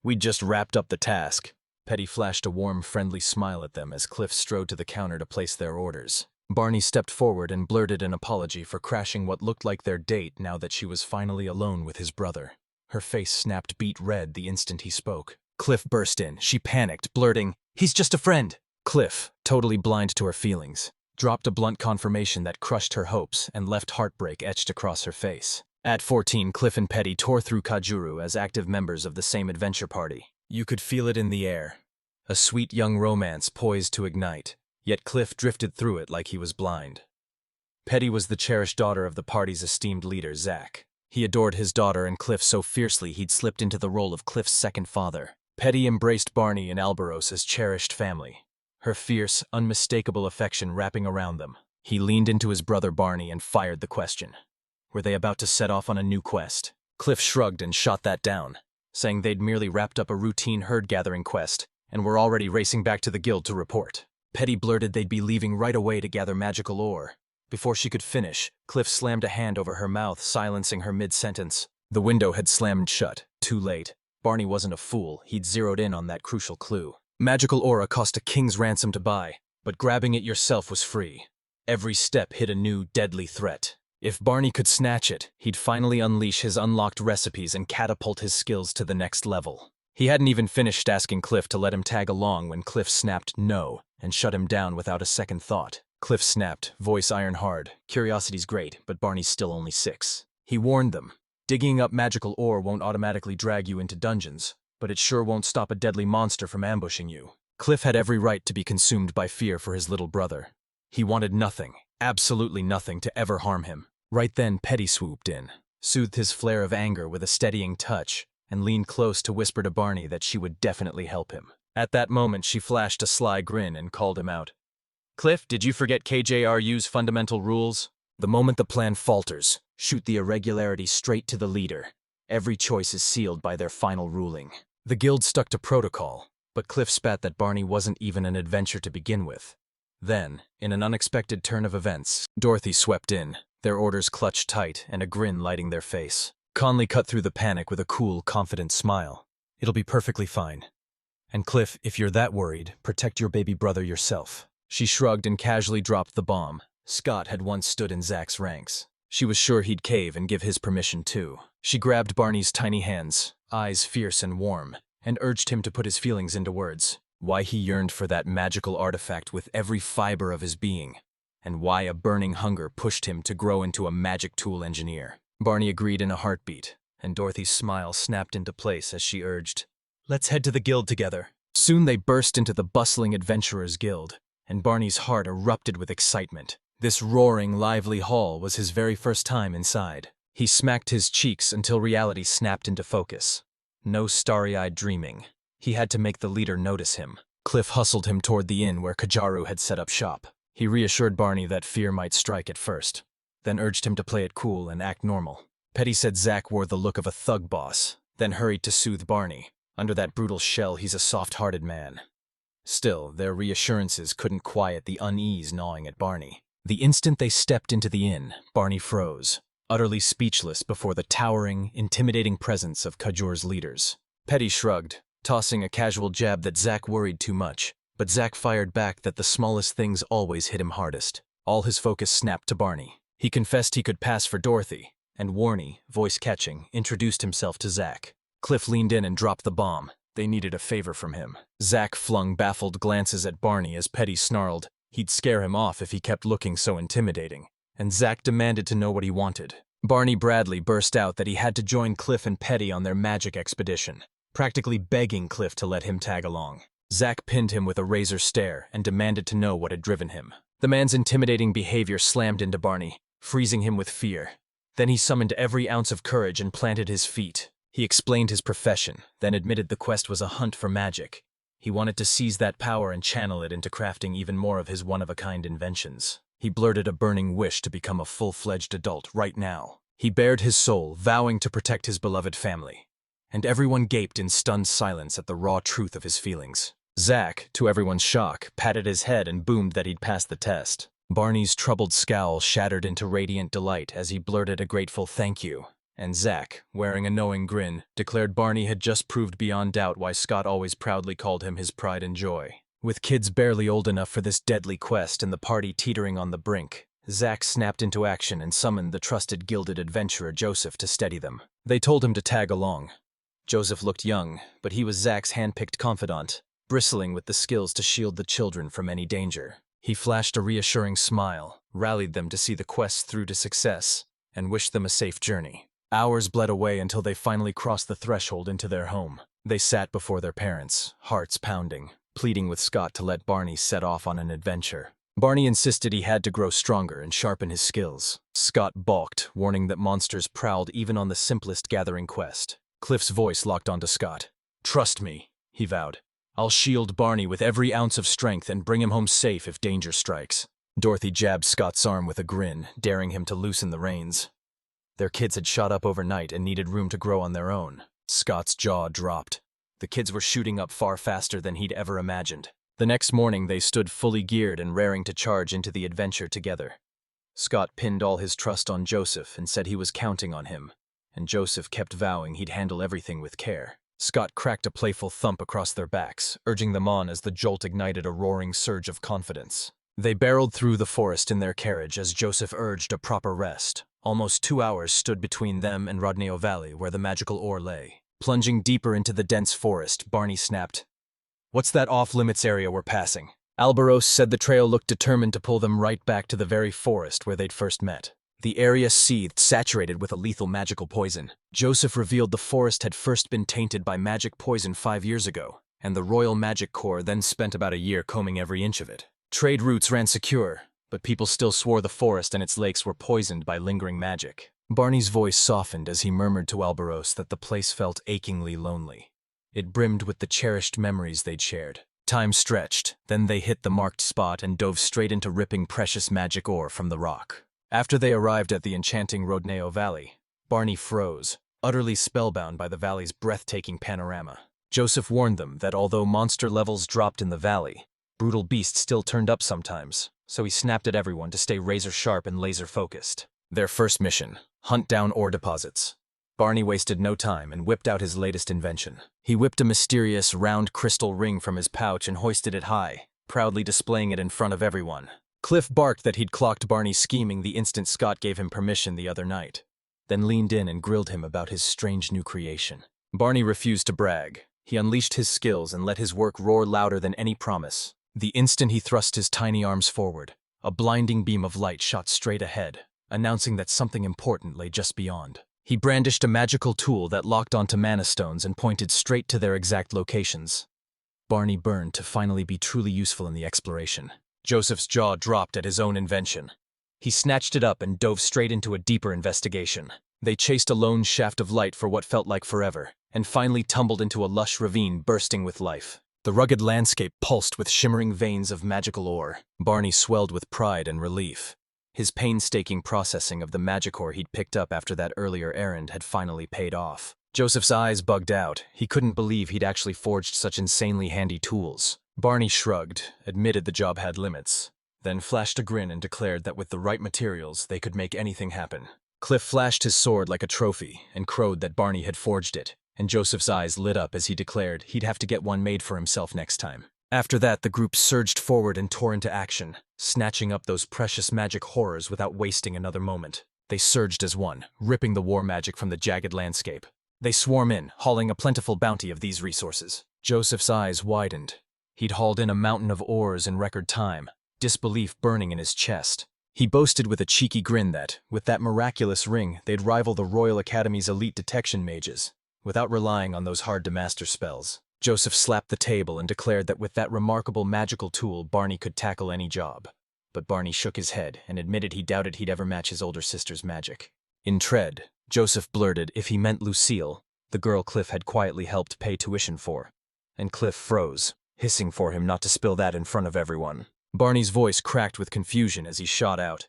"We'd just wrapped up the task." Petty flashed a warm, friendly smile at them as Cliff strode to the counter to place their orders. Barney stepped forward and blurted an apology for crashing what looked like their date now that she was finally alone with his brother. Her face snapped beet red the instant he spoke. Cliff burst in. She panicked, blurting, "He's just a friend." Cliff, totally blind to her feelings, dropped a blunt confirmation that crushed her hopes and left heartbreak etched across her face. At 14, Cliff and Petty tore through Kajuru as active members of the same adventure party. You could feel it in the air, a sweet young romance poised to ignite, yet Cliff drifted through it like he was blind. Petty was the cherished daughter of the party's esteemed leader, Zach. He adored his daughter and Cliff so fiercely he'd slipped into the role of Cliff's second father. Petty embraced Barney and Albaros as cherished family, her fierce, unmistakable affection wrapping around them. He leaned into his brother Barney and fired the question. Were they about to set off on a new quest? Cliff shrugged and shot that down, saying they'd merely wrapped up a routine herd-gathering quest and were already racing back to the guild to report. Petty blurted they'd be leaving right away to gather magical ore. Before she could finish, Cliff slammed a hand over her mouth, silencing her mid-sentence. The window had slammed shut, too late. Barney wasn't a fool, he'd zeroed in on that crucial clue. Magical aura cost a king's ransom to buy, but grabbing it yourself was free. Every step hid a new, deadly threat. If Barney could snatch it, he'd finally unleash his unlocked recipes and catapult his skills to the next level. He hadn't even finished asking Cliff to let him tag along when Cliff snapped no and shut him down without a second thought. Cliff snapped, voice iron hard. Curiosity's great, but Barney's still only 6. He warned them, digging up magical ore won't automatically drag you into dungeons, but it sure won't stop a deadly monster from ambushing you. Cliff had every right to be consumed by fear for his little brother. He wanted nothing, absolutely nothing, to ever harm him. Right then, Petty swooped in, soothed his flare of anger with a steadying touch, and leaned close to whisper to Barney that she would definitely help him. At that moment, she flashed a sly grin and called him out. "Cliff, did you forget KJRU's fundamental rules? The moment the plan falters, shoot the irregularity straight to the leader. Every choice is sealed by their final ruling." The guild stuck to protocol, but Cliff spat that Barney wasn't even an adventure to begin with. Then, in an unexpected turn of events, Dorothy swept in, their orders clutched tight and a grin lighting their face. Conley cut through the panic with a cool, confident smile. "It'll be perfectly fine. And Cliff, if you're that worried, protect your baby brother yourself." She shrugged and casually dropped the bomb. Scott had once stood in Zach's ranks. She was sure he'd cave and give his permission too. She grabbed Barney's tiny hands, eyes fierce and warm, and urged him to put his feelings into words. Why he yearned for that magical artifact with every fiber of his being, and why a burning hunger pushed him to grow into a magic tool engineer. Barney agreed in a heartbeat, and Dorothy's smile snapped into place as she urged, "Let's head to the guild together." Soon they burst into the bustling Adventurers Guild, and Barney's heart erupted with excitement. This roaring, lively hall was his very first time inside. He smacked his cheeks until reality snapped into focus. No starry-eyed dreaming. He had to make the leader notice him. Cliff hustled him toward the inn where Kajaru had set up shop. He reassured Barney that fear might strike at first, then urged him to play it cool and act normal. Petty said Zach wore the look of a thug boss, then hurried to soothe Barney. Under that brutal shell, he's a soft-hearted man. Still, their reassurances couldn't quiet the unease gnawing at Barney. The instant they stepped into the inn, Barney froze, utterly speechless before the towering, intimidating presence of Kajur's leaders. Petty shrugged, tossing a casual jab that Zach worried too much, but Zach fired back that the smallest things always hit him hardest. All his focus snapped to Barney. He confessed he could pass for Dorothy, and Warney, voice catching, introduced himself to Zach. Cliff leaned in and dropped the bomb. They needed a favor from him. Zach flung baffled glances at Barney as Petty snarled, He'd scare him off if he kept looking so intimidating, and Zach demanded to know what he wanted. Barney Bradley burst out that he had to join Cliff and Petty on their magic expedition, practically begging Cliff to let him tag along. Zach pinned him with a razor stare and demanded to know what had driven him. The man's intimidating behavior slammed into Barney, freezing him with fear. Then he summoned every ounce of courage and planted his feet. He explained his profession, then admitted the quest was a hunt for magic. He wanted to seize that power and channel it into crafting even more of his one-of-a-kind inventions. He blurted a burning wish to become a full-fledged adult right now. He bared his soul, vowing to protect his beloved family. And everyone gaped in stunned silence at the raw truth of his feelings. Zach, to everyone's shock, patted his head and boomed that he'd passed the test. Barney's troubled scowl shattered into radiant delight as he blurted a grateful thank you. And Zach, wearing a knowing grin, declared Barney had just proved beyond doubt why Scott always proudly called him his pride and joy. With kids barely old enough for this deadly quest and the party teetering on the brink, Zach snapped into action and summoned the trusted gilded adventurer Joseph to steady them. They told him to tag along. Joseph looked young, but he was Zach's hand-picked confidant, bristling with the skills to shield the children from any danger. He flashed a reassuring smile, rallied them to see the quest through to success, and wished them a safe journey. Hours bled away until they finally crossed the threshold into their home. They sat before their parents, hearts pounding, pleading with Scott to let Barney set off on an adventure. Barney insisted he had to grow stronger and sharpen his skills. Scott balked, warning that monsters prowled even on the simplest gathering quest. Cliff's voice locked onto Scott. "Trust me," he vowed. "I'll shield Barney with every ounce of strength and bring him home safe if danger strikes." Dorothy jabbed Scott's arm with a grin, daring him to loosen the reins. Their kids had shot up overnight and needed room to grow on their own. Scott's jaw dropped. The kids were shooting up far faster than he'd ever imagined. The next morning they stood fully geared and raring to charge into the adventure together. Scott pinned all his trust on Joseph and said he was counting on him, and Joseph kept vowing he'd handle everything with care. Scott cracked a playful thump across their backs, urging them on as the jolt ignited a roaring surge of confidence. They barreled through the forest in their carriage as Joseph urged a proper rest. Almost 2 hours stood between them and Rodinho Valley, where the magical ore lay. Plunging deeper into the dense forest, Barney snapped, "What's that off-limits area we're passing?" Albaros said the trail looked determined to pull them right back to the very forest where they'd first met. The area seethed, saturated with a lethal magical poison. Joseph revealed the forest had first been tainted by magic poison 5 years ago, and the Royal Magic Corps then spent about a year combing every inch of it. Trade routes ran secure, but people still swore the forest and its lakes were poisoned by lingering magic. Barney's voice softened as he murmured to Albaros that the place felt achingly lonely. It brimmed with the cherished memories they'd shared. Time stretched, then they hit the marked spot and dove straight into ripping precious magic ore from the rock. After they arrived at the enchanting Rodinho Valley, Barney froze, utterly spellbound by the valley's breathtaking panorama. Joseph warned them that although monster levels dropped in the valley, brutal beasts still turned up sometimes, so he snapped at everyone to stay razor-sharp and laser-focused. Their first mission: hunt down ore deposits. Barney wasted no time and whipped out his latest invention. He whipped a mysterious, round crystal ring from his pouch and hoisted it high, proudly displaying it in front of everyone. Cliff barked that he'd clocked Barney's scheming the instant Scott gave him permission the other night, then leaned in and grilled him about his strange new creation. Barney refused to brag. He unleashed his skills and let his work roar louder than any promise. The instant he thrust his tiny arms forward, a blinding beam of light shot straight ahead, announcing that something important lay just beyond. He brandished a magical tool that locked onto mana stones and pointed straight to their exact locations. Barney burned to finally be truly useful in the exploration. Joseph's jaw dropped at his own invention. He snatched it up and dove straight into a deeper investigation. They chased a lone shaft of light for what felt like forever, and finally tumbled into a lush ravine bursting with life. The rugged landscape pulsed with shimmering veins of magical ore. Barney swelled with pride and relief. His painstaking processing of the magic ore he'd picked up after that earlier errand had finally paid off. Joseph's eyes bugged out. He couldn't believe he'd actually forged such insanely handy tools. Barney shrugged, admitted the job had limits, then flashed a grin and declared that with the right materials, they could make anything happen. Cliff flashed his sword like a trophy and crowed that Barney had forged it, and Joseph's eyes lit up as he declared he'd have to get one made for himself next time. After that, the group surged forward and tore into action, snatching up those precious magic horrors without wasting another moment. They surged as one, ripping the war magic from the jagged landscape. They swarm in, hauling a plentiful bounty of these resources. Joseph's eyes widened. He'd hauled in a mountain of ores in record time, disbelief burning in his chest. He boasted with a cheeky grin that, with that miraculous ring, they'd rival the Royal Academy's elite detection mages, without relying on those hard-to-master spells. Joseph slapped the table and declared that with that remarkable magical tool, Barney could tackle any job. But Barney shook his head and admitted he doubted he'd ever match his older sister's magic. In dread, Joseph blurted if he meant Lucille, the girl Cliff had quietly helped pay tuition for. And Cliff froze, hissing for him not to spill that in front of everyone. Barney's voice cracked with confusion as he shot out.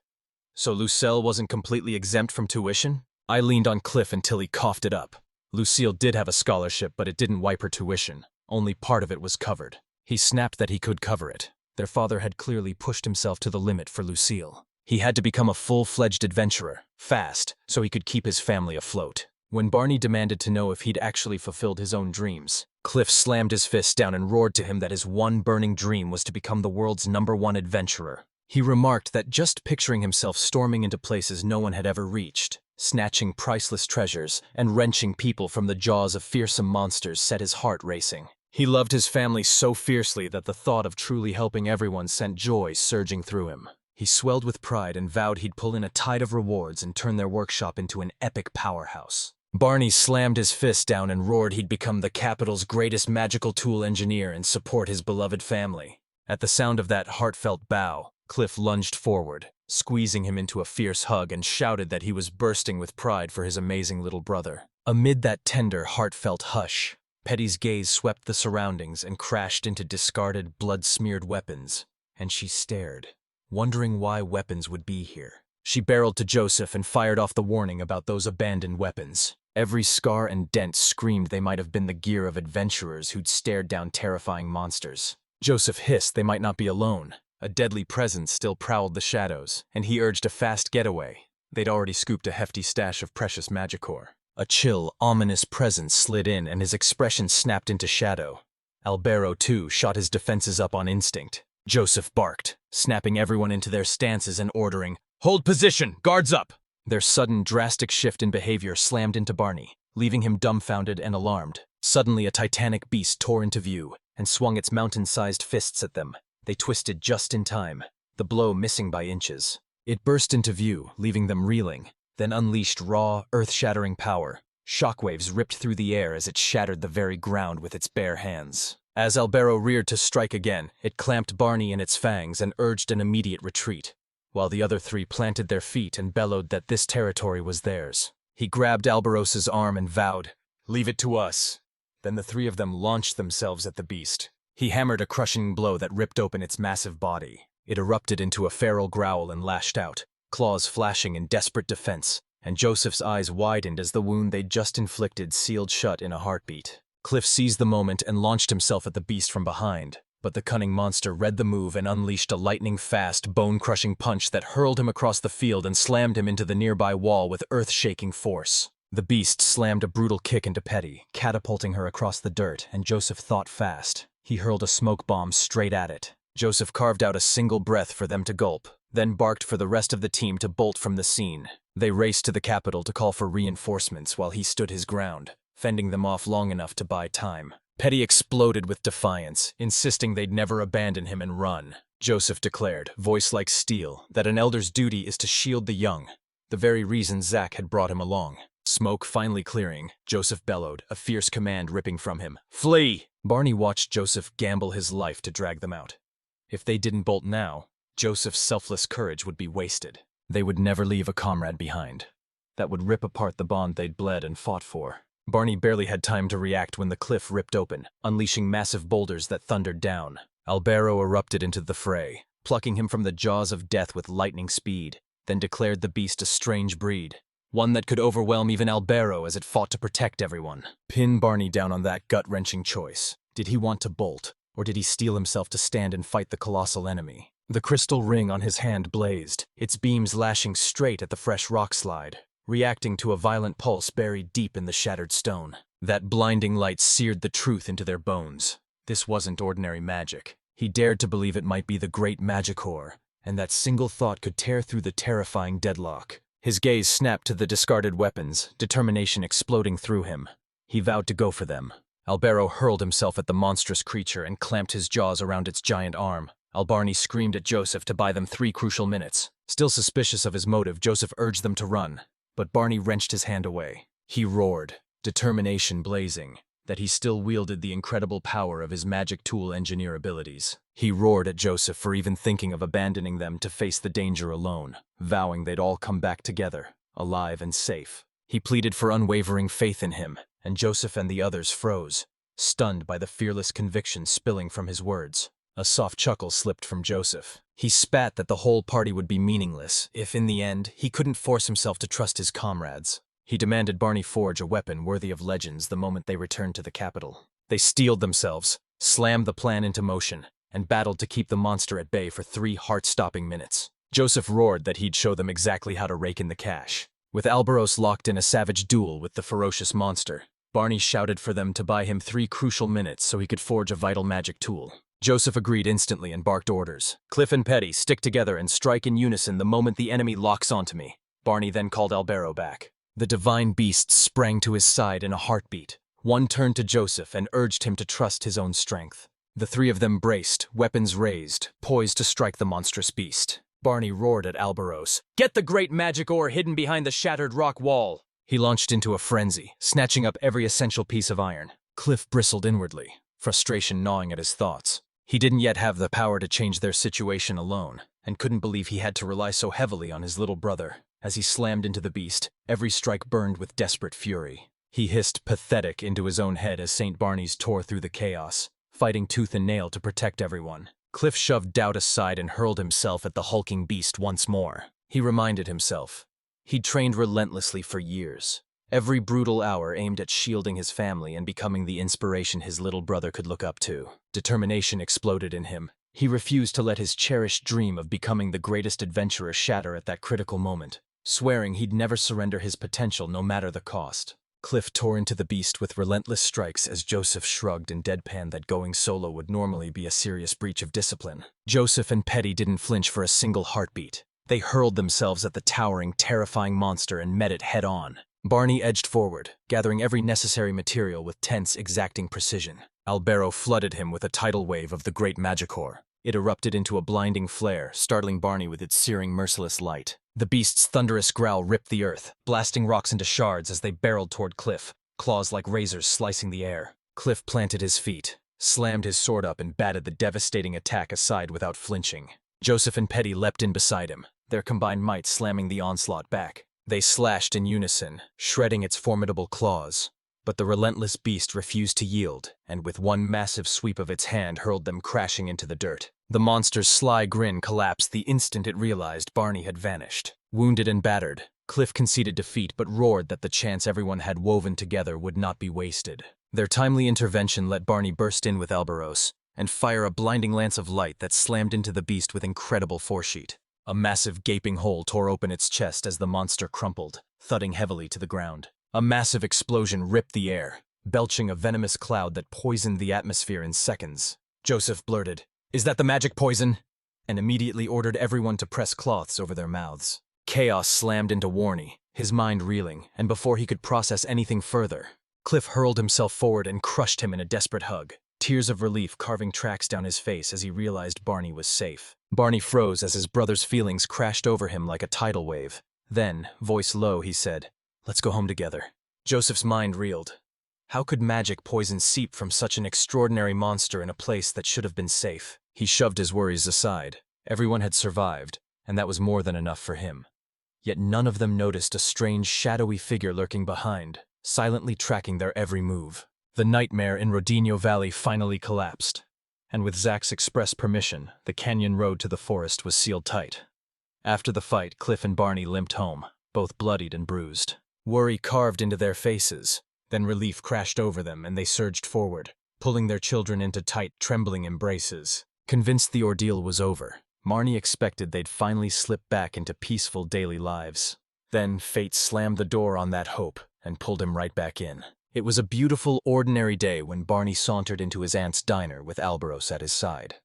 So Lucille wasn't completely exempt from tuition? I leaned on Cliff until he coughed it up. Lucille did have a scholarship, but it didn't wipe her tuition. Only part of it was covered. He snapped that he could cover it. Their father had clearly pushed himself to the limit for Lucille. He had to become a full-fledged adventurer, fast, so he could keep his family afloat. When Barney demanded to know if he'd actually fulfilled his own dreams, Cliff slammed his fist down and roared to him that his one burning dream was to become the world's #1 adventurer. He remarked that just picturing himself storming into places no one had ever reached, snatching priceless treasures and wrenching people from the jaws of fearsome monsters set his heart racing. He loved his family so fiercely that the thought of truly helping everyone sent joy surging through him. He swelled with pride and vowed he'd pull in a tide of rewards and turn their workshop into an epic powerhouse. Barney slammed his fist down and roared he'd become the capital's greatest magical tool engineer and support his beloved family. At the sound of that heartfelt bow, Cliff lunged forward, squeezing him into a fierce hug, and shouted that he was bursting with pride for his amazing little brother. Amid that tender, heartfelt hush, Petty's gaze swept the surroundings and crashed into discarded, blood-smeared weapons, and she stared, wondering why weapons would be here. She barreled to Joseph and fired off the warning about those abandoned weapons. Every scar and dent screamed they might have been the gear of adventurers who'd stared down terrifying monsters. Joseph hissed they might not be alone. A deadly presence still prowled the shadows, and he urged a fast getaway. They'd already scooped a hefty stash of precious magic-ore. A chill, ominous presence slid in, and his expression snapped into shadow. Albero, too, shot his defenses up on instinct. Joseph barked, snapping everyone into their stances and ordering, "Hold position! Guards up!" Their sudden, drastic shift in behavior slammed into Barney, leaving him dumbfounded and alarmed. Suddenly, a titanic beast tore into view and swung its mountain-sized fists at them. They twisted just in time, the blow missing by inches. It burst into view, leaving them reeling, then unleashed raw, earth-shattering power. Shockwaves ripped through the air as it shattered the very ground with its bare hands. As Albero reared to strike again, it clamped Barney in its fangs and urged an immediate retreat, while the other three planted their feet and bellowed that this territory was theirs. He grabbed Alberos's arm and vowed, "Leave it to us." Then the three of them launched themselves at the beast. He hammered a crushing blow that ripped open its massive body. It erupted into a feral growl and lashed out, claws flashing in desperate defense, and Joseph's eyes widened as the wound they'd just inflicted sealed shut in a heartbeat. Cliff seized the moment and launched himself at the beast from behind, but the cunning monster read the move and unleashed a lightning-fast, bone-crushing punch that hurled him across the field and slammed him into the nearby wall with earth-shaking force. The beast slammed a brutal kick into Petty, catapulting her across the dirt, and Joseph thought fast. He hurled a smoke bomb straight at it. Joseph carved out a single breath for them to gulp, then barked for the rest of the team to bolt from the scene. They raced to the capital to call for reinforcements while he stood his ground, fending them off long enough to buy time. Petty exploded with defiance, insisting they'd never abandon him and run. Joseph declared, voice like steel, that an elder's duty is to shield the young, the very reason Zack had brought him along. Smoke finally clearing, Joseph bellowed, a fierce command ripping from him. "Flee!" Barney watched Joseph gamble his life to drag them out. If they didn't bolt now, Joseph's selfless courage would be wasted. They would never leave a comrade behind. That would rip apart the bond they'd bled and fought for. Barney barely had time to react when the cliff ripped open, unleashing massive boulders that thundered down. Albero erupted into the fray, plucking him from the jaws of death with lightning speed, then declared the beast a strange breed, one that could overwhelm even Albero as it fought to protect everyone. Pin Barney down on that gut-wrenching choice. Did he want to bolt, or did he steel himself to stand and fight the colossal enemy? The crystal ring on his hand blazed, its beams lashing straight at the fresh rock slide, reacting to a violent pulse buried deep in the shattered stone. That blinding light seared the truth into their bones. This wasn't ordinary magic. He dared to believe it might be the great magic-ore, and that single thought could tear through the terrifying deadlock. His gaze snapped to the discarded weapons, determination exploding through him. He vowed to go for them. Albero hurled himself at the monstrous creature and clamped his jaws around its giant arm. Barney screamed at Joseph to buy them 3 crucial minutes. Still suspicious of his motive, Joseph urged them to run, but Barney wrenched his hand away. He roared, determination blazing, that he still wielded the incredible power of his magic tool engineer abilities. He roared at Joseph for even thinking of abandoning them to face the danger alone, vowing they'd all come back together, alive and safe. He pleaded for unwavering faith in him, and Joseph and the others froze, stunned by the fearless conviction spilling from his words. A soft chuckle slipped from Joseph. He spat that the whole party would be meaningless if, in the end, he couldn't force himself to trust his comrades. He demanded Barney forge a weapon worthy of legends the moment they returned to the capital. They steeled themselves, slammed the plan into motion, and battled to keep the monster at bay for 3 heart-stopping minutes. Joseph roared that he'd show them exactly how to rake in the cash. With Albaros locked in a savage duel with the ferocious monster, Barney shouted for them to buy him 3 crucial minutes so he could forge a vital magic tool. Joseph agreed instantly and barked orders. "Cliff and Petty, stick together and strike in unison the moment the enemy locks onto me." Barney then called Albaro back. The divine beast sprang to his side in a heartbeat. One turned to Joseph and urged him to trust his own strength. The 3 of them braced, weapons raised, poised to strike the monstrous beast. Barney roared at Albaros, "Get the great magic ore hidden behind the shattered rock wall!" He launched into a frenzy, snatching up every essential piece of iron. Cliff bristled inwardly, frustration gnawing at his thoughts. He didn't yet have the power to change their situation alone, and couldn't believe he had to rely so heavily on his little brother. As he slammed into the beast, every strike burned with desperate fury. He hissed pathetic into his own head as St. Barney's tore through the chaos, fighting tooth and nail to protect everyone. Cliff shoved doubt aside and hurled himself at the hulking beast once more. He reminded himself, he'd trained relentlessly for years. Every brutal hour aimed at shielding his family and becoming the inspiration his little brother could look up to. Determination exploded in him. He refused to let his cherished dream of becoming the greatest adventurer shatter at that critical moment, swearing he'd never surrender his potential no matter the cost. Cliff tore into the beast with relentless strikes as Joseph shrugged and deadpanned that going solo would normally be a serious breach of discipline. Joseph and Petty didn't flinch for a single heartbeat. They hurled themselves at the towering, terrifying monster and met it head-on. Barney edged forward, gathering every necessary material with tense, exacting precision. Albaro flooded him with a tidal wave of the great magic-ore. It erupted into a blinding flare, startling Barney with its searing, merciless light. The beast's thunderous growl ripped the earth, blasting rocks into shards as they barreled toward Cliff, claws like razors slicing the air. Cliff planted his feet, slammed his sword up and batted the devastating attack aside without flinching. Joseph and Petty leapt in beside him, their combined might slamming the onslaught back. They slashed in unison, shredding its formidable claws. But the relentless beast refused to yield, and with one massive sweep of its hand hurled them crashing into the dirt. The monster's sly grin collapsed the instant it realized Barney had vanished. Wounded and battered, Cliff conceded defeat but roared that the chance everyone had woven together would not be wasted. Their timely intervention let Barney burst in with Albaros and fire a blinding lance of light that slammed into the beast with incredible foresheet. A massive gaping hole tore open its chest as the monster crumpled, thudding heavily to the ground. A massive explosion ripped the air, belching a venomous cloud that poisoned the atmosphere in seconds. Joseph blurted, "Is that the magic poison?" and immediately ordered everyone to press cloths over their mouths. Chaos slammed into Warney, his mind reeling, and before he could process anything further, Cliff hurled himself forward and crushed him in a desperate hug, tears of relief carving tracks down his face as he realized Barney was safe. Barney froze as his brother's feelings crashed over him like a tidal wave. Then, voice low, he said, "Let's go home together." Joseph's mind reeled. How could magic poison seep from such an extraordinary monster in a place that should have been safe? He shoved his worries aside. Everyone had survived, and that was more than enough for him. Yet none of them noticed a strange, shadowy figure lurking behind, silently tracking their every move. The nightmare in Rodinho Valley finally collapsed, and with Zach's express permission, the canyon road to the forest was sealed tight. After the fight, Cliff and Barney limped home, both bloodied and bruised. Worry carved into their faces, then relief crashed over them and they surged forward, pulling their children into tight, trembling embraces. Convinced the ordeal was over, Marnie expected they'd finally slip back into peaceful daily lives. Then fate slammed the door on that hope and pulled him right back in. It was a beautiful, ordinary day when Barney sauntered into his aunt's diner with Albaros at his side.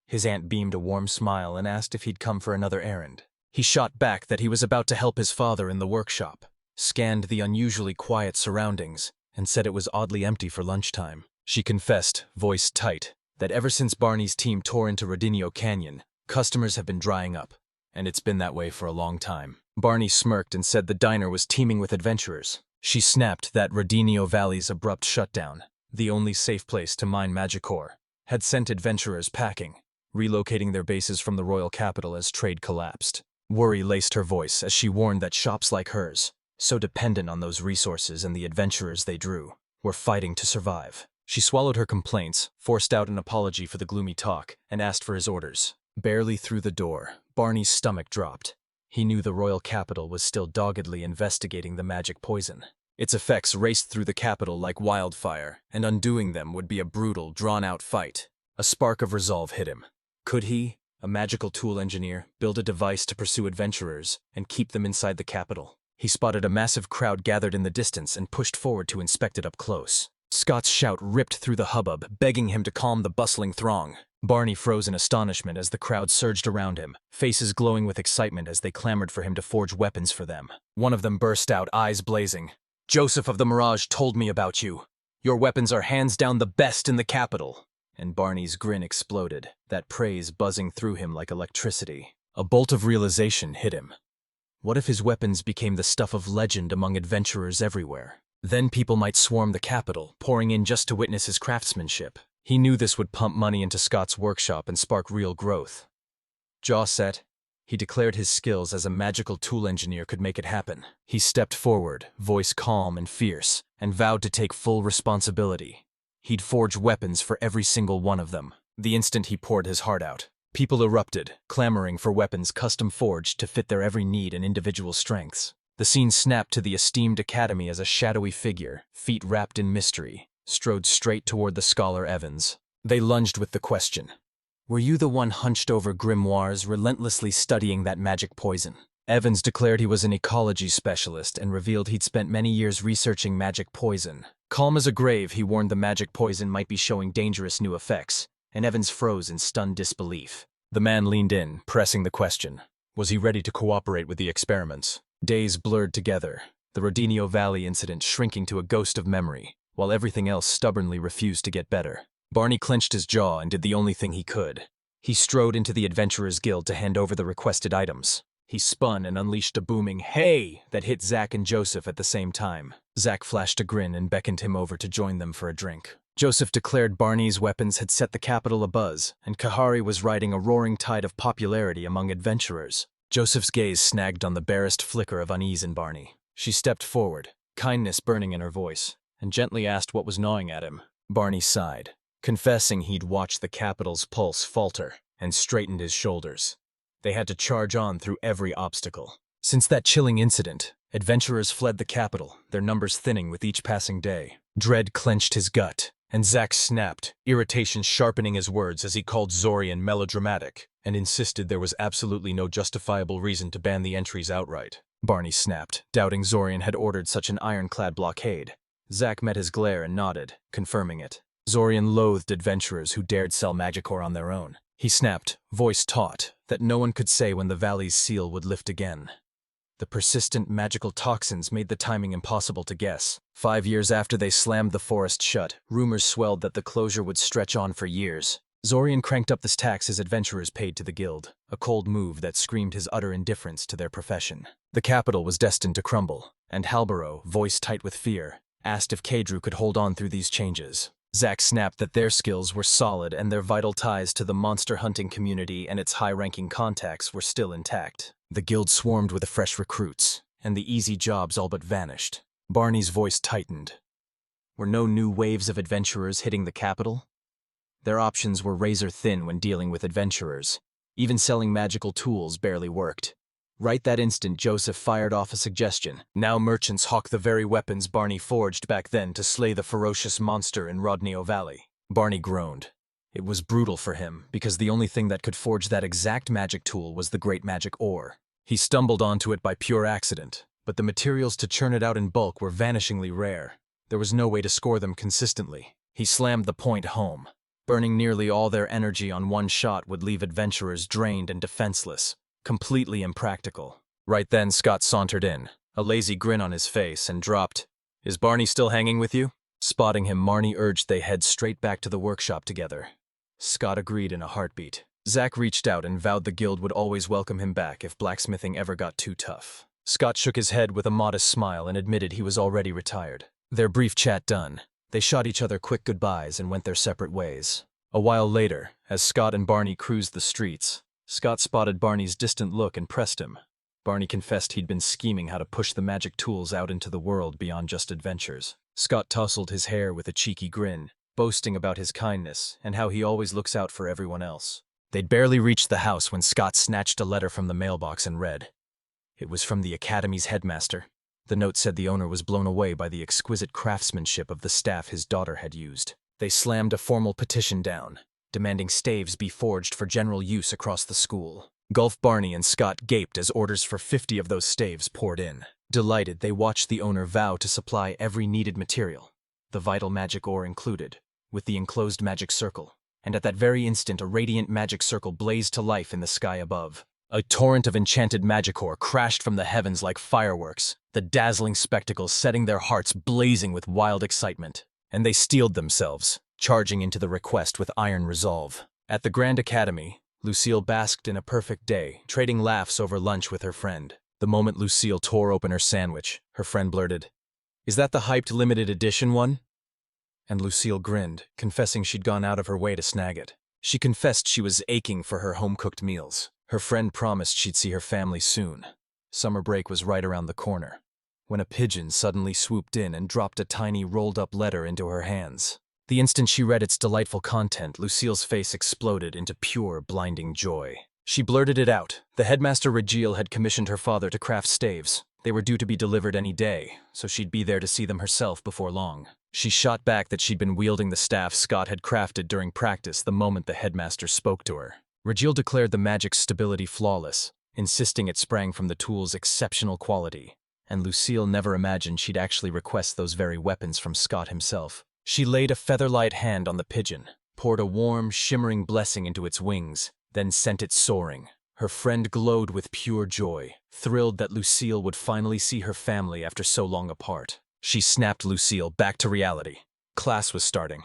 His aunt beamed a warm smile and asked if he'd come for another errand. He shot back that he was about to help his father in the workshop, scanned the unusually quiet surroundings, and said it was oddly empty for lunchtime. She confessed, voice tight, that ever since Barney's team tore into Rodinho Canyon, customers have been drying up, and it's been that way for a long time. Barney smirked and said the diner was teeming with adventurers. She snapped that Rodinho Valley's abrupt shutdown, the only safe place to mine magic ore, had sent adventurers packing, relocating their bases from the royal capital as trade collapsed. Worry laced her voice as she warned that shops like hers, so dependent on those resources and the adventurers they drew, were fighting to survive. She swallowed her complaints, forced out an apology for the gloomy talk, and asked for his orders. Barely through the door, Barney's stomach dropped. He knew the royal capital was still doggedly investigating the magic poison. Its effects raced through the capital like wildfire, and undoing them would be a brutal, drawn-out fight. A spark of resolve hit him. Could he, a magical tool engineer, build a device to pursue adventurers and keep them inside the capital? He spotted a massive crowd gathered in the distance and pushed forward to inspect it up close. Scott's shout ripped through the hubbub, begging him to calm the bustling throng. Barney froze in astonishment as the crowd surged around him, faces glowing with excitement as they clamored for him to forge weapons for them. One of them burst out, eyes blazing. "Joseph of the Mirage told me about you. Your weapons are hands down the best in the capital." And Barney's grin exploded, that praise buzzing through him like electricity. A bolt of realization hit him. What if his weapons became the stuff of legend among adventurers everywhere? Then people might swarm the capital, pouring in just to witness his craftsmanship. He knew this would pump money into Scott's workshop and spark real growth. Jaw set, he declared his skills as a magical tool engineer could make it happen. He stepped forward, voice calm and fierce, and vowed to take full responsibility. He'd forge weapons for every single one of them. The instant he poured his heart out, people erupted, clamoring for weapons custom forged to fit their every need and individual strengths. The scene snapped to the esteemed academy as a shadowy figure, feet wrapped in mystery, strode straight toward the scholar Evans. They lunged with the question. "Were you the one hunched over grimoires, relentlessly studying that magic poison?" Evans declared he was an ecology specialist and revealed he'd spent many years researching magic poison. Calm as a grave, he warned the magic poison might be showing dangerous new effects, and Evans froze in stunned disbelief. The man leaned in, pressing the question. Was he ready to cooperate with the experiments? Days blurred together, the Rodinho Valley incident shrinking to a ghost of memory, while everything else stubbornly refused to get better. Barney clenched his jaw and did the only thing he could. He strode into the Adventurers Guild to hand over the requested items. He spun and unleashed a booming "Hey!" that hit Zach and Joseph at the same time. Zach flashed a grin and beckoned him over to join them for a drink. Joseph declared Barney's weapons had set the capital abuzz, and Kahari was riding a roaring tide of popularity among adventurers. Joseph's gaze snagged on the barest flicker of unease in Barney. She stepped forward, kindness burning in her voice, and gently asked what was gnawing at him. Barney sighed, confessing he'd watched the capital's pulse falter, and straightened his shoulders. They had to charge on through every obstacle. Since that chilling incident, adventurers fled the capital, their numbers thinning with each passing day. Dread clenched his gut, and Zach snapped, irritation sharpening his words as he called Zorian melodramatic, and insisted there was absolutely no justifiable reason to ban the entries outright. Barney snapped, doubting Zorian had ordered such an ironclad blockade. Zach met his glare and nodded, confirming it. Zorian loathed adventurers who dared sell magic ore on their own. He snapped, voice taut, that no one could say when the valley's seal would lift again. The persistent magical toxins made the timing impossible to guess. 5 years after they slammed the forest shut, rumors swelled that the closure would stretch on for years. Zorian cranked up the tax his adventurers paid to the guild, a cold move that screamed his utter indifference to their profession. The capital was destined to crumble, and Halbaro, voice tight with fear, asked if Kadru could hold on through these changes. Zach snapped that their skills were solid and their vital ties to the monster hunting community and its high-ranking contacts were still intact. The guild swarmed with fresh recruits, and the easy jobs all but vanished. Barney's voice tightened. Were no new waves of adventurers hitting the capital? Their options were razor-thin when dealing with adventurers. Even selling magical tools barely worked. Right that instant, Joseph fired off a suggestion. Now merchants hawk the very weapons Barney forged back then to slay the ferocious monster in Rodinho Valley. Barney groaned. It was brutal for him, because the only thing that could forge that exact magic tool was the great magic ore. He stumbled onto it by pure accident, but the materials to churn it out in bulk were vanishingly rare. There was no way to score them consistently. He slammed the point home. Burning nearly all their energy on one shot would leave adventurers drained and defenseless. Completely impractical. Right then, Scott sauntered in, a lazy grin on his face, and dropped, "Is Barney still hanging with you?" Spotting him, Marnie urged they head straight back to the workshop together. Scott agreed in a heartbeat. Zack reached out and vowed the guild would always welcome him back if blacksmithing ever got too tough. Scott shook his head with a modest smile and admitted he was already retired. Their brief chat done, they shot each other quick goodbyes and went their separate ways. A while later, as Scott and Barney cruised the streets, Scott spotted Barney's distant look and pressed him. Barney confessed he'd been scheming how to push the magic tools out into the world beyond just adventures. Scott tousled his hair with a cheeky grin, boasting about his kindness and how he always looks out for everyone else. They'd barely reached the house when Scott snatched a letter from the mailbox and read. It was from the Academy's headmaster. The note said the owner was blown away by the exquisite craftsmanship of the staff his daughter had used. They slammed a formal petition down, demanding staves be forged for general use across the school. Gulf Barney and Scott gaped as orders for 50 of those staves poured in. Delighted, they watched the owner vow to supply every needed material, the vital magic ore included, with the enclosed magic circle. And at that very instant, a radiant magic circle blazed to life in the sky above. A torrent of enchanted magic ore crashed from the heavens like fireworks, the dazzling spectacle setting their hearts blazing with wild excitement. And they steeled themselves, charging into the request with iron resolve. At the Grand Academy, Lucille basked in a perfect day, trading laughs over lunch with her friend. The moment Lucille tore open her sandwich, her friend blurted, "Is that the hyped limited edition one?" And Lucille grinned, confessing she'd gone out of her way to snag it. She confessed she was aching for her home-cooked meals. Her friend promised she'd see her family soon. Summer break was right around the corner, when a pigeon suddenly swooped in and dropped a tiny rolled-up letter into her hands. The instant she read its delightful content, Lucille's face exploded into pure, blinding joy. She blurted it out. The headmaster Rodinho had commissioned her father to craft staves. They were due to be delivered any day, so she'd be there to see them herself before long. She shot back that she'd been wielding the staff Scott had crafted during practice the moment the headmaster spoke to her. Rodinho declared the magic's stability flawless, insisting it sprang from the tool's exceptional quality. And Lucille never imagined she'd actually request those very weapons from Scott himself. She laid a feather-light hand on the pigeon, poured a warm, shimmering blessing into its wings, then sent it soaring. Her friend glowed with pure joy, thrilled that Lucille would finally see her family after so long apart. She snapped Lucille back to reality. Class was starting,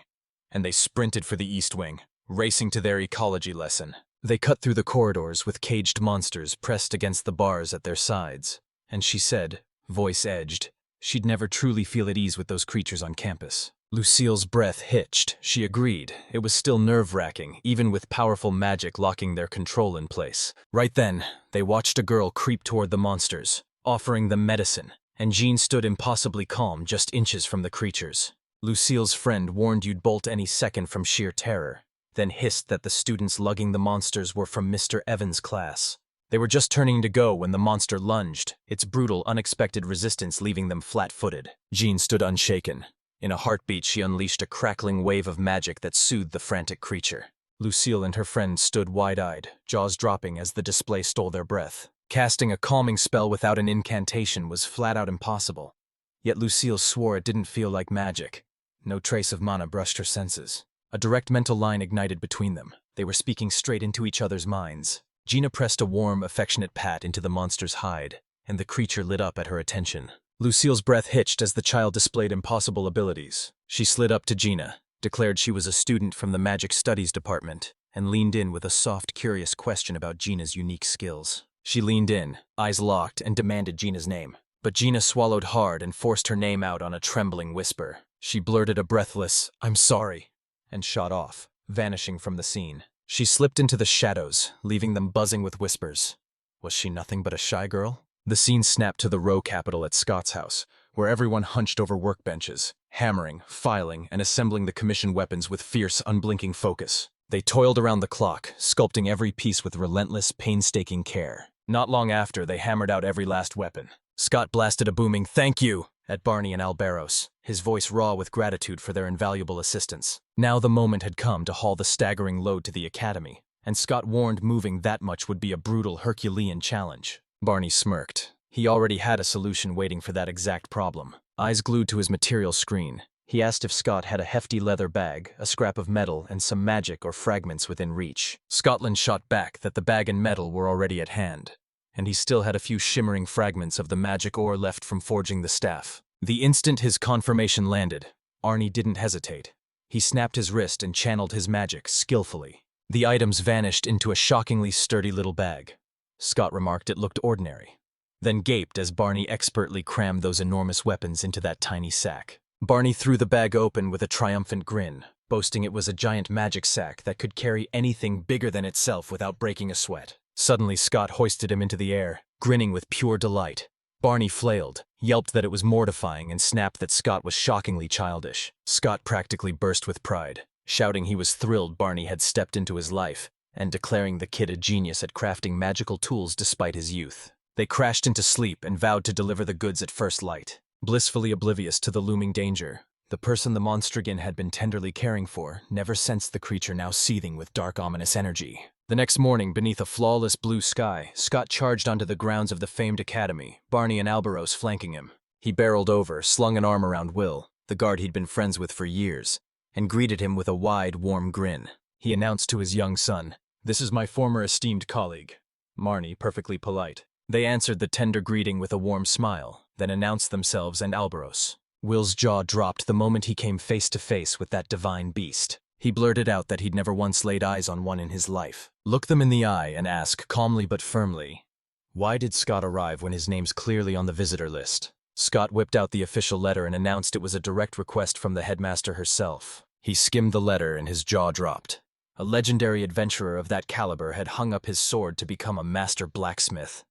and they sprinted for the East Wing, racing to their ecology lesson. They cut through the corridors with caged monsters pressed against the bars at their sides, and she said, voice edged, she'd never truly feel at ease with those creatures on campus. Lucille's breath hitched. She agreed. It was still nerve-wracking, even with powerful magic locking their control in place. Right then, they watched a girl creep toward the monsters, offering them medicine, and Jean stood impossibly calm just inches from the creatures. Lucille's friend warned you'd bolt any second from sheer terror, then hissed that the students lugging the monsters were from Mr. Evans' class. They were just turning to go when the monster lunged, its brutal, unexpected resistance leaving them flat-footed. Jean stood unshaken. In a heartbeat, she unleashed a crackling wave of magic that soothed the frantic creature. Lucille and her friend stood wide-eyed, jaws dropping as the display stole their breath. Casting a calming spell without an incantation was flat-out impossible. Yet Lucille swore it didn't feel like magic. No trace of mana brushed her senses. A direct mental line ignited between them. They were speaking straight into each other's minds. Gina pressed a warm, affectionate pat into the monster's hide, and the creature lit up at her attention. Lucille's breath hitched as the child displayed impossible abilities. She slid up to Gina, declared she was a student from the Magic Studies department, and leaned in with a soft, curious question about Gina's unique skills. She leaned in, eyes locked, and demanded Gina's name. But Gina swallowed hard and forced her name out on a trembling whisper. She blurted a breathless, "I'm sorry," and shot off, vanishing from the scene. She slipped into the shadows, leaving them buzzing with whispers. Was she nothing but a shy girl? The scene snapped to the row capital at Scott's house, where everyone hunched over workbenches, hammering, filing, and assembling the commissioned weapons with fierce, unblinking focus. They toiled around the clock, sculpting every piece with relentless, painstaking care. Not long after, they hammered out every last weapon. Scott blasted a booming "thank you" at Barney and Alberos, his voice raw with gratitude for their invaluable assistance. Now the moment had come to haul the staggering load to the academy, and Scott warned moving that much would be a brutal Herculean challenge. Barney smirked. He already had a solution waiting for that exact problem. Eyes glued to his material screen, he asked if Scott had a hefty leather bag, a scrap of metal, and some magic or fragments within reach. Scotland shot back that the bag and metal were already at hand, and he still had a few shimmering fragments of the magic ore left from forging the staff. The instant his confirmation landed, Arnie didn't hesitate. He snapped his wrist and channeled his magic skillfully. The items vanished into a shockingly sturdy little bag. Scott remarked it looked ordinary, then gaped as Barney expertly crammed those enormous weapons into that tiny sack. Barney threw the bag open with a triumphant grin, boasting it was a giant magic sack that could carry anything bigger than itself without breaking a sweat. Suddenly, Scott hoisted him into the air, grinning with pure delight. Barney flailed, yelped that it was mortifying, and snapped that Scott was shockingly childish. Scott practically burst with pride, shouting he was thrilled Barney had stepped into his life, and declaring the kid a genius at crafting magical tools despite his youth. They crashed into sleep and vowed to deliver the goods at first light. Blissfully oblivious to the looming danger, the person the monstergin had been tenderly caring for never sensed the creature now seething with dark, ominous energy. The next morning, beneath a flawless blue sky, Scott charged onto the grounds of the famed academy, Barney and Albaros flanking him. He barreled over, slung an arm around Will, the guard he'd been friends with for years, and greeted him with a wide, warm grin. He announced to his young son, "This is my former esteemed colleague." Marnie, perfectly polite. They answered the tender greeting with a warm smile, then announced themselves and Albaros. Will's jaw dropped the moment he came face to face with that divine beast. He blurted out that he'd never once laid eyes on one in his life. Look them in the eye and ask, calmly but firmly, why did Scott arrive when his name's clearly on the visitor list? Scott whipped out the official letter and announced it was a direct request from the headmaster herself. He skimmed the letter and his jaw dropped. A legendary adventurer of that caliber had hung up his sword to become a master blacksmith.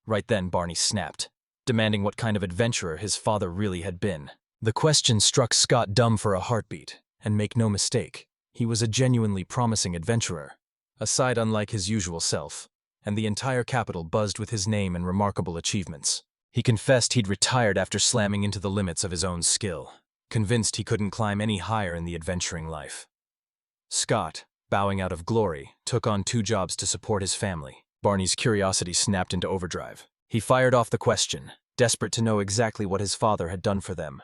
Right then, Barney snapped, demanding what kind of adventurer his father really had been. The question struck Scott dumb for a heartbeat, and make no mistake, he was a genuinely promising adventurer, a side unlike his usual self, and the entire capital buzzed with his name and remarkable achievements. He confessed he'd retired after slamming into the limits of his own skill, convinced he couldn't climb any higher in the adventuring life. Scott, bowing out of glory, took on 2 jobs to support his family. Barney's curiosity snapped into overdrive. He fired off the question, desperate to know exactly what his father had done for them.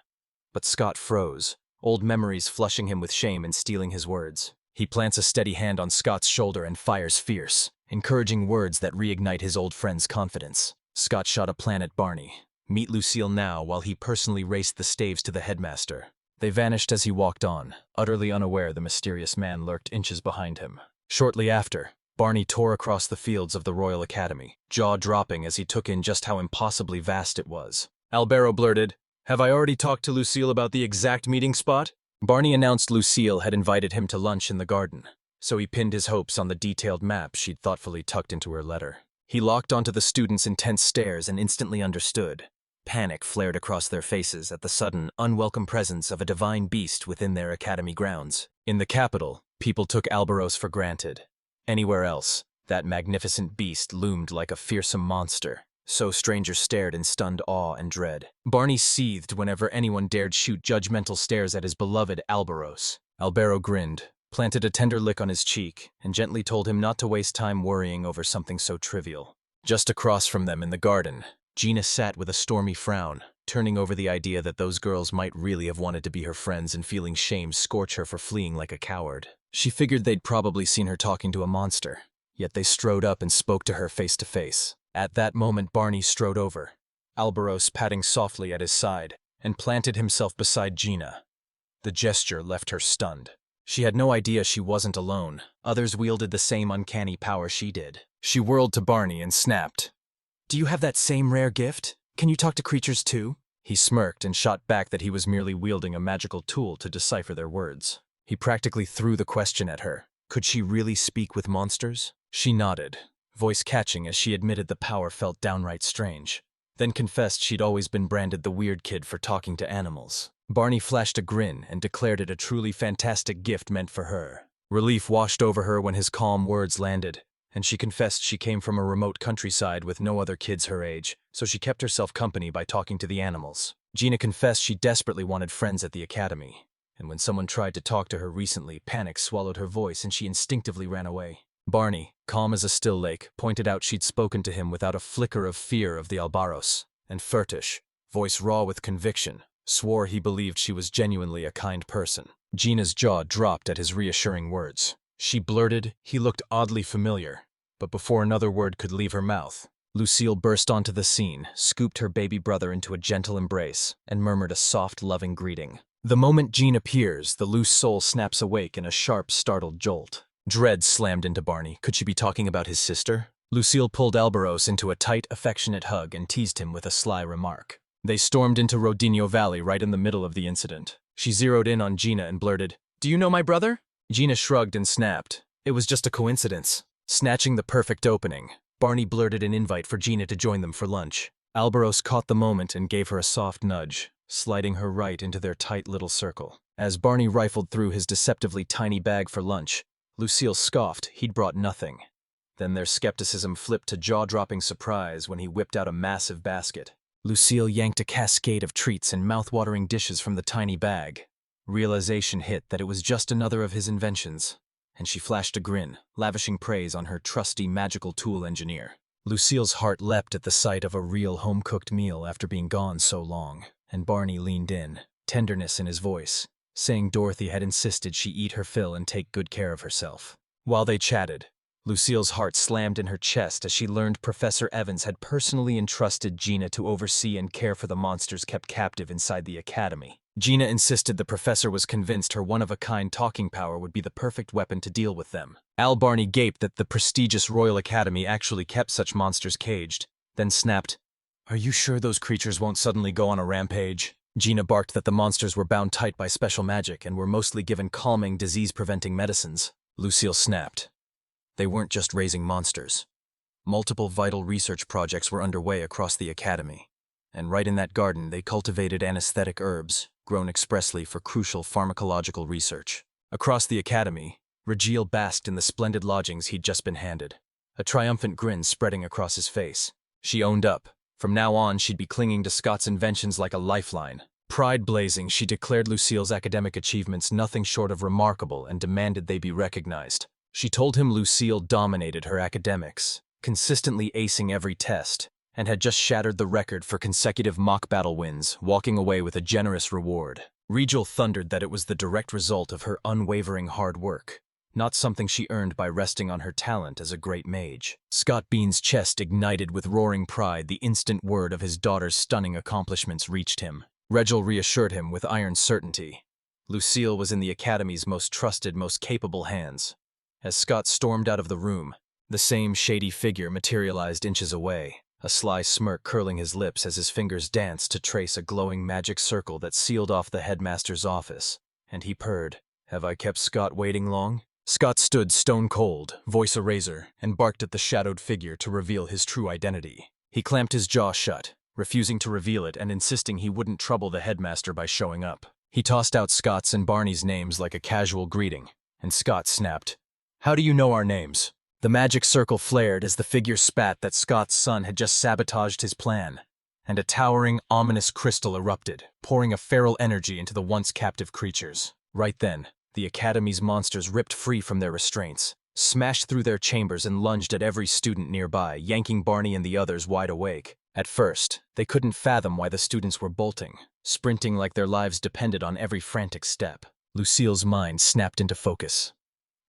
But Scott froze, old memories flushing him with shame and stealing his words. He plants a steady hand on Scott's shoulder and fires fierce, encouraging words that reignite his old friend's confidence. Scott shot a plan at Barney. Meet Lucille now, while he personally raced the staves to the headmaster. They vanished as he walked on, utterly unaware the mysterious man lurked inches behind him. Shortly after, Barney tore across the fields of the Royal Academy, jaw dropping as he took in just how impossibly vast it was. Albero blurted, "Have I already talked to Lucille about the exact meeting spot?" Barney announced Lucille had invited him to lunch in the garden, so he pinned his hopes on the detailed map she'd thoughtfully tucked into her letter. He locked onto the students' intense stares and instantly understood. Panic flared across their faces at the sudden, unwelcome presence of a divine beast within their academy grounds. In the capital, people took Albaros for granted. Anywhere else, that magnificent beast loomed like a fearsome monster, so strangers stared in stunned awe and dread. Barney seethed whenever anyone dared shoot judgmental stares at his beloved Albaros. Albero grinned, planted a tender lick on his cheek, and gently told him not to waste time worrying over something so trivial. Just across from them in the garden, Gina sat with a stormy frown, turning over the idea that those girls might really have wanted to be her friends and feeling shame scorch her for fleeing like a coward. She figured they'd probably seen her talking to a monster, yet they strode up and spoke to her face to face. At that moment, Barney strode over, Albaros patting softly at his side, and planted himself beside Gina. The gesture left her stunned. She had no idea she wasn't alone. Others wielded the same uncanny power she did. She whirled to Barney and snapped, "Do you have that same rare gift? Can you talk to creatures too?" He smirked and shot back that he was merely wielding a magical tool to decipher their words. He practically threw the question at her. Could she really speak with monsters? She nodded, voice catching as she admitted the power felt downright strange, then confessed she'd always been branded the weird kid for talking to animals. Barney flashed a grin and declared it a truly fantastic gift meant for her. Relief washed over her when his calm words landed, and she confessed she came from a remote countryside with no other kids her age, so she kept herself company by talking to the animals. Gina confessed she desperately wanted friends at the academy, and when someone tried to talk to her recently, panic swallowed her voice and she instinctively ran away. Barney, calm as a still lake, pointed out she'd spoken to him without a flicker of fear of the Albaros, and Furtish, voice raw with conviction, swore he believed she was genuinely a kind person. Gina's jaw dropped at his reassuring words. She blurted, he looked oddly familiar, but before another word could leave her mouth, Lucille burst onto the scene, scooped her baby brother into a gentle embrace, and murmured a soft, loving greeting. The moment Jean appears, the loose soul snaps awake in a sharp, startled jolt. Dread slammed into Barney. Could she be talking about his sister? Lucille pulled Albaros into a tight, affectionate hug and teased him with a sly remark. They stormed into Rodinho Valley right in the middle of the incident. She zeroed in on Gina and blurted, "Do you know my brother?" Gina shrugged and snapped. It was just a coincidence. Snatching the perfect opening, Barney blurted an invite for Gina to join them for lunch. Albaros caught the moment and gave her a soft nudge, sliding her right into their tight little circle. As Barney rifled through his deceptively tiny bag for lunch, Lucille scoffed he'd brought nothing. Then their skepticism flipped to jaw-dropping surprise when he whipped out a massive basket. Lucille yanked a cascade of treats and mouth-watering dishes from the tiny bag. Realization hit that it was just another of his inventions, and she flashed a grin, lavishing praise on her trusty magical tool engineer. Lucille's heart leapt at the sight of a real home-cooked meal after being gone so long, and Barney leaned in, tenderness in his voice, saying Dorothy had insisted she eat her fill and take good care of herself. While they chatted, Lucille's heart slammed in her chest as she learned Professor Evans had personally entrusted Gina to oversee and care for the monsters kept captive inside the academy. Gina insisted the professor was convinced her one-of-a-kind talking power would be the perfect weapon to deal with them. Barney gaped that the prestigious Royal Academy actually kept such monsters caged, then snapped, "Are you sure those creatures won't suddenly go on a rampage?" Gina barked that the monsters were bound tight by special magic and were mostly given calming, disease-preventing medicines. Lucille snapped. They weren't just raising monsters. Multiple vital research projects were underway across the academy, and right in that garden they cultivated anesthetic herbs, grown expressly for crucial pharmacological research. Across the academy, Regil basked in the splendid lodgings he'd just been handed, a triumphant grin spreading across his face. She owned up. From now on, she'd be clinging to Scott's inventions like a lifeline. Pride blazing, she declared Lucille's academic achievements nothing short of remarkable and demanded they be recognized. She told him Lucille dominated her academics, consistently acing every test, and had just shattered the record for consecutive mock battle wins, walking away with a generous reward. Regil thundered that it was the direct result of her unwavering hard work, not something she earned by resting on her talent as a great mage. Scott Bean's chest ignited with roaring pride the instant word of his daughter's stunning accomplishments reached him. Regil reassured him with iron certainty. Lucille was in the academy's most trusted, most capable hands. As Scott stormed out of the room, the same shady figure materialized inches away, a sly smirk curling his lips as his fingers danced to trace a glowing magic circle that sealed off the headmaster's office, and he purred, "Have I kept Scott waiting long?" Scott stood stone-cold, voice a razor, and barked at the shadowed figure to reveal his true identity. He clamped his jaw shut, refusing to reveal it and insisting he wouldn't trouble the headmaster by showing up. He tossed out Scott's and Barney's names like a casual greeting, and Scott snapped, "How do you know our names?" The magic circle flared as the figure spat that Scott's son had just sabotaged his plan, and a towering, ominous crystal erupted, pouring a feral energy into the once captive creatures. Right then, the Academy's monsters ripped free from their restraints, smashed through their chambers and lunged at every student nearby, yanking Barney and the others wide awake. At first, they couldn't fathom why the students were bolting, sprinting like their lives depended on every frantic step. Lucille's mind snapped into focus.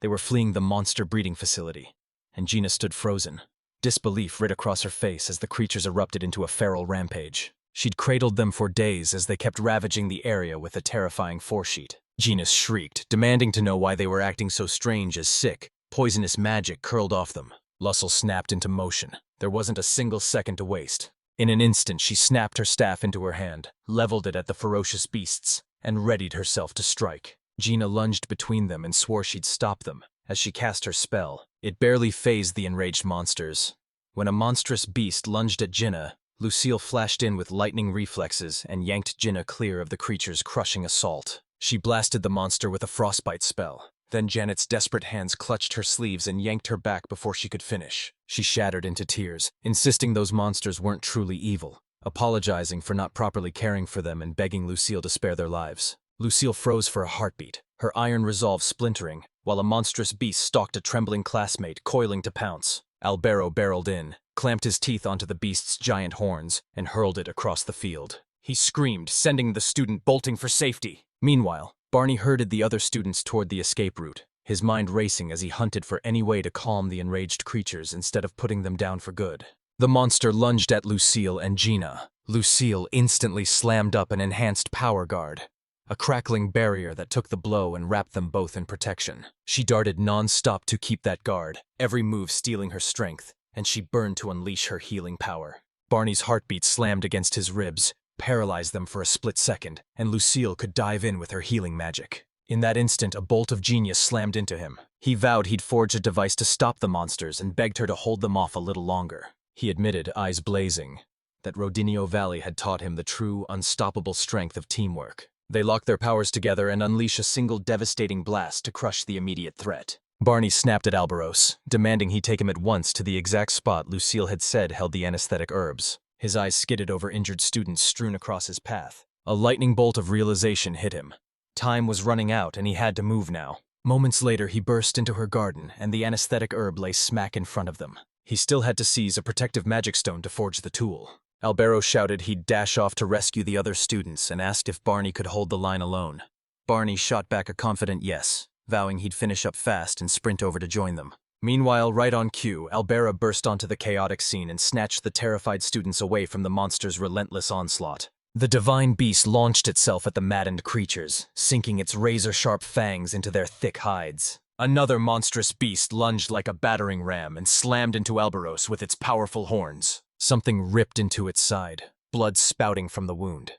They were fleeing the monster breeding facility, and Gina stood frozen. Disbelief writ across her face as the creatures erupted into a feral rampage. She'd cradled them for days as they kept ravaging the area with a terrifying foresheet. Gina shrieked, demanding to know why they were acting so strange as sick, poisonous magic curled off them. Lussell snapped into motion. There wasn't a single second to waste. In an instant, she snapped her staff into her hand, leveled it at the ferocious beasts, and readied herself to strike. Gina lunged between them and swore she'd stop them. As she cast her spell, it barely fazed the enraged monsters. When a monstrous beast lunged at Gina, Lucille flashed in with lightning reflexes and yanked Gina clear of the creature's crushing assault. She blasted the monster with a frostbite spell. Then Janet's desperate hands clutched her sleeves and yanked her back before she could finish. She shattered into tears, insisting those monsters weren't truly evil, apologizing for not properly caring for them and begging Lucille to spare their lives. Lucille froze for a heartbeat, her iron resolve splintering, while a monstrous beast stalked a trembling classmate, coiling to pounce. Albero barreled in, clamped his teeth onto the beast's giant horns, and hurled it across the field. He screamed, sending the student bolting for safety. Meanwhile, Barney herded the other students toward the escape route, his mind racing as he hunted for any way to calm the enraged creatures instead of putting them down for good. The monster lunged at Lucille and Gina. Lucille instantly slammed up an enhanced power guard. a crackling barrier that took the blow and wrapped them both in protection. She darted non-stop to keep that guard, every move stealing her strength, and she burned to unleash her healing power. Barney's heartbeat slammed against his ribs, paralyzed them for a split second, and Lucille could dive in with her healing magic. In that instant, a bolt of genius slammed into him. He vowed he'd forge a device to stop the monsters and begged her to hold them off a little longer. He admitted, eyes blazing, that Rodinho Valley had taught him the true, unstoppable strength of teamwork. They locked their powers together and unleashed a single devastating blast to crush the immediate threat. Barney snapped at Albaros, demanding he take him at once to the exact spot Lucille had said held the anesthetic herbs. His eyes skidded over injured students strewn across his path. A lightning bolt of realization hit him. Time was running out and he had to move now. Moments later, he burst into her garden and the anesthetic herb lay smack in front of them. He still had to seize a protective magic stone to forge the tool. Alberos shouted he'd dash off to rescue the other students and asked if Barney could hold the line alone. Barney shot back a confident yes, vowing he'd finish up fast and sprint over to join them. Meanwhile, right on cue, Albera burst onto the chaotic scene and snatched the terrified students away from the monster's relentless onslaught. The divine beast launched itself at the maddened creatures, sinking its razor-sharp fangs into their thick hides. Another monstrous beast lunged like a battering ram and slammed into Alberos with its powerful horns. Something ripped into its side, blood spouting from the wound.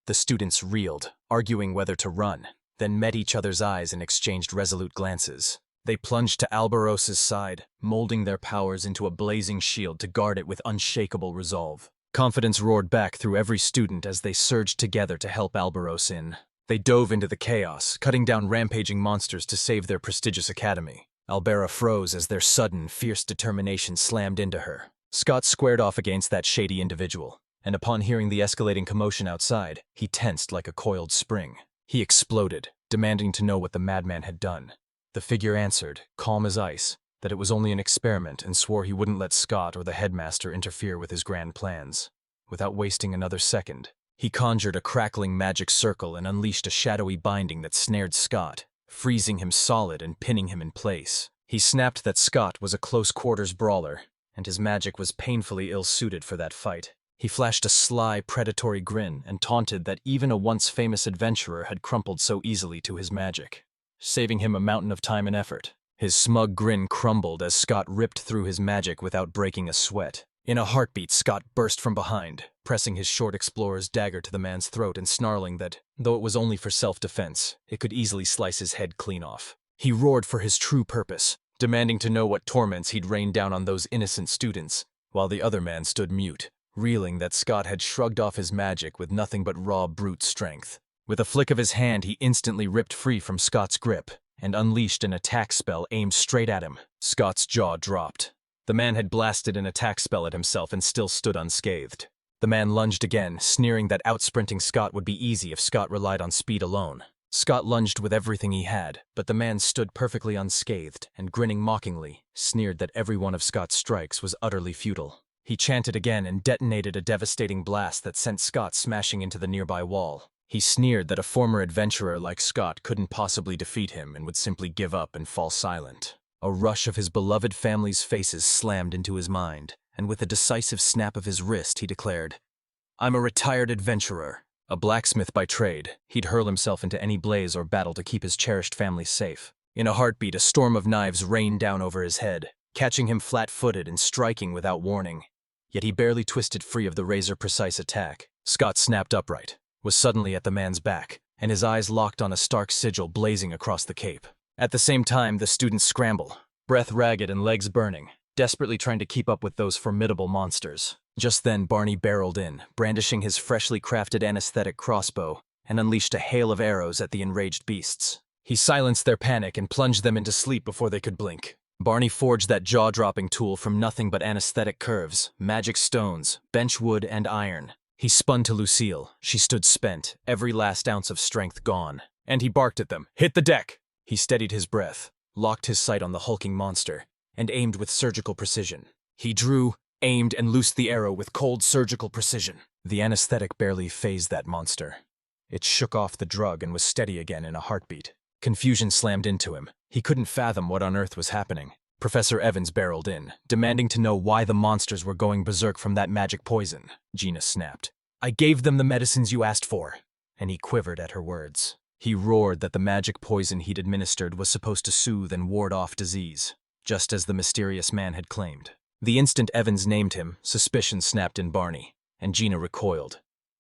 The students reeled, arguing whether to run, then met each other's eyes and exchanged resolute glances. They plunged to Alberos's side, molding their powers into a blazing shield to guard it with unshakable resolve. Confidence roared back through every student as they surged together to help Alberos in. They dove into the chaos, cutting down rampaging monsters to save their prestigious academy. Albera froze as their sudden, fierce determination slammed into her. Scott squared off against that shady individual, and upon hearing the escalating commotion outside, he tensed like a coiled spring. He exploded, demanding to know what the madman had done. The figure answered, calm as ice, that it was only an experiment and swore he wouldn't let Scott or the headmaster interfere with his grand plans. Without wasting another second, he conjured a crackling magic circle and unleashed a shadowy binding that snared Scott, freezing him solid and pinning him in place. He snapped that Scott was a close-quarters brawler, and his magic was painfully ill-suited for that fight. He flashed a sly, predatory grin and taunted that even a once-famous adventurer had crumpled so easily to his magic, saving him a mountain of time and effort. His smug grin crumbled as Scott ripped through his magic without breaking a sweat. In a heartbeat, Scott burst from behind, pressing his short explorer's dagger to the man's throat and snarling that, though it was only for self-defense, it could easily slice his head clean off. He roared for his true purpose, demanding to know what torments he'd rained down on those innocent students, while the other man stood mute, reeling that Scott had shrugged off his magic with nothing but raw brute strength. With a flick of his hand, he instantly ripped free from Scott's grip and unleashed an attack spell aimed straight at him. Scott's jaw dropped. The man had blasted an attack spell at himself and still stood unscathed. The man lunged again, sneering that outsprinting Scott would be easy if Scott relied on speed alone. Scott lunged with everything he had, but the man stood perfectly unscathed and, grinning mockingly, sneered that every one of Scott's strikes was utterly futile. He chanted again and detonated a devastating blast that sent Scott smashing into the nearby wall. He sneered that a former adventurer like Scott couldn't possibly defeat him and would simply give up and fall silent. A rush of his beloved family's faces slammed into his mind, and with a decisive snap of his wrist, he declared, "I'm a retired adventurer. A blacksmith by trade, he'd hurl himself into any blaze or battle to keep his cherished family safe." In a heartbeat, a storm of knives rained down over his head, catching him flat-footed and striking without warning. Yet he barely twisted free of the razor-precise attack. Scott snapped upright, was suddenly at the man's back, and his eyes locked on a stark sigil blazing across the cape. At the same time, the students scramble, breath ragged and legs burning, desperately trying to keep up with those formidable monsters. Just then, Barney barreled in, brandishing his freshly crafted anesthetic crossbow, and unleashed a hail of arrows at the enraged beasts. He silenced their panic and plunged them into sleep before they could blink. Barney forged that jaw-dropping tool from nothing but anesthetic curves, magic stones, bench wood, and iron. He spun to Lucille. She stood spent, every last ounce of strength gone. And he barked at them, "Hit the deck!" He steadied his breath, locked his sight on the hulking monster, and aimed with surgical precision. He drew, aimed, and loosed the arrow with cold surgical precision. The anesthetic barely phased that monster. It shook off the drug and was steady again in a heartbeat. Confusion slammed into him. He couldn't fathom what on earth was happening. Professor Evans barreled in, demanding to know why the monsters were going berserk from that magic poison. Gina snapped, "I gave them the medicines you asked for. and he quivered at her words. He roared that the magic poison he'd administered was supposed to soothe and ward off disease, just as the mysterious man had claimed. The instant Evans named him, suspicion snapped in Barney, and Gina recoiled.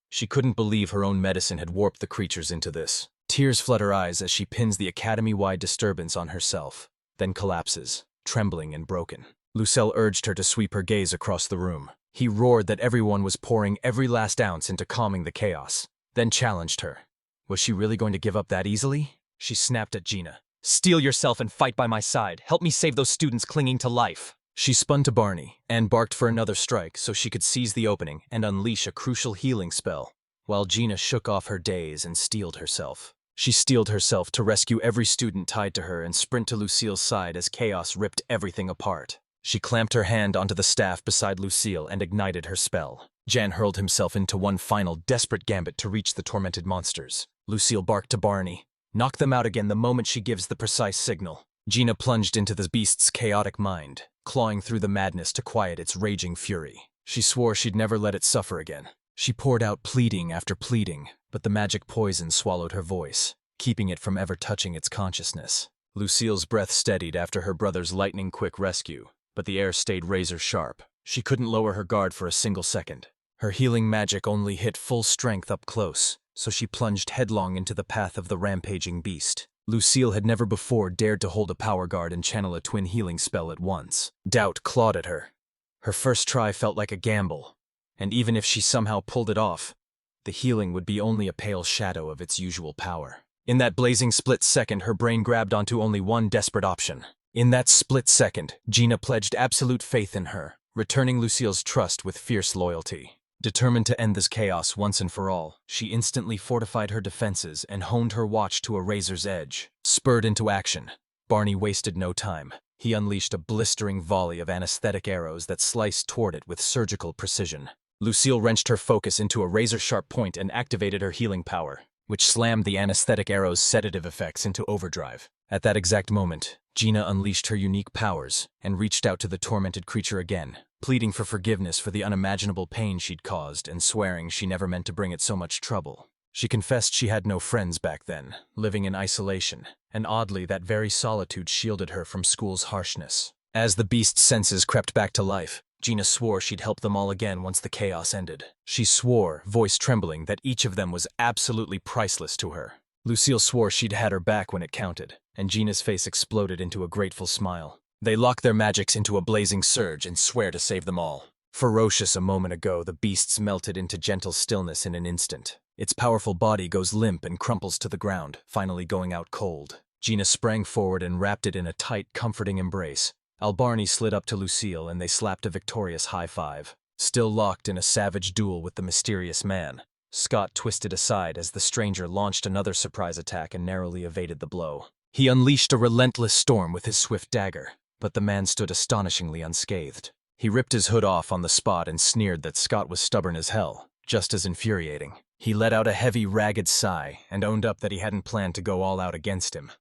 She couldn't believe her own medicine had warped the creatures into this. Tears flood her eyes as she pins the academy-wide disturbance on herself, then collapses, trembling and broken. Lucille urged her to sweep her gaze across the room. He roared that everyone was pouring every last ounce into calming the chaos, then challenged her. Was she really going to give up that easily? She snapped at Gina. Steel yourself and fight by my side. Help me save those students clinging to life. She spun to Barney and barked for another strike so she could seize the opening and unleash a crucial healing spell, while Gina shook off her daze and steeled herself. She steeled herself to rescue every student tied to her and sprint to Lucille's side as chaos ripped everything apart. She clamped her hand onto the staff beside Lucille and ignited her spell. Jan hurled himself into one final desperate gambit to reach the tormented monsters. Lucille barked to Barney. Knock them out again the moment she gives the precise signal. Gina plunged into the beast's chaotic mind, clawing through the madness to quiet its raging fury. She swore she'd never let it suffer again. She poured out pleading after pleading, but the magic poison swallowed her voice, keeping it from ever touching its consciousness. Lucille's breath steadied after her brother's lightning-quick rescue, but the air stayed razor-sharp. She couldn't lower her guard for a single second. Her healing magic only hit full strength up close, so she plunged headlong into the path of the rampaging beast. Lucille had never before dared to hold a power guard and channel a twin healing spell at once. Doubt clawed at her. Her first try felt like a gamble, and even if she somehow pulled it off, the healing would be only a pale shadow of its usual power. In that blazing split second, her brain grabbed onto only one desperate option. In that split second, Gina pledged absolute faith in her, returning Lucille's trust with fierce loyalty. Determined to end this chaos once and for all, she instantly fortified her defenses and honed her watch to a razor's edge. Spurred into action, Barney wasted no time. He unleashed a blistering volley of anesthetic arrows that sliced toward it with surgical precision. Lucille wrenched her focus into a razor-sharp point and activated her healing power, which slammed the anesthetic arrow's sedative effects into overdrive. At that exact moment, Gina unleashed her unique powers and reached out to the tormented creature again, pleading for forgiveness for the unimaginable pain she'd caused and swearing she never meant to bring it so much trouble. She confessed she had no friends back then, living in isolation, and oddly that very solitude shielded her from school's harshness. As the beast's senses crept back to life, Gina swore she'd help them all again once the chaos ended. She swore, voice trembling, that each of them was absolutely priceless to her. Lucille swore she'd had her back when it counted, and Gina's face exploded into a grateful smile. They lock their magics into a blazing surge and swear to save them all. Ferocious a moment ago, the beasts melted into gentle stillness in an instant. Its powerful body goes limp and crumples to the ground, finally going out cold. Gina sprang forward and wrapped it in a tight, comforting embrace. Barney slid up to Lucille and they slapped a victorious high-five. Still locked in a savage duel with the mysterious man, Scott twisted aside as the stranger launched another surprise attack and narrowly evaded the blow. He unleashed a relentless storm with his swift dagger, but the man stood astonishingly unscathed. He ripped his hood off on the spot and sneered that Scott was stubborn as hell, just as infuriating. He let out a heavy, ragged sigh and owned up that he hadn't planned to go all out against him.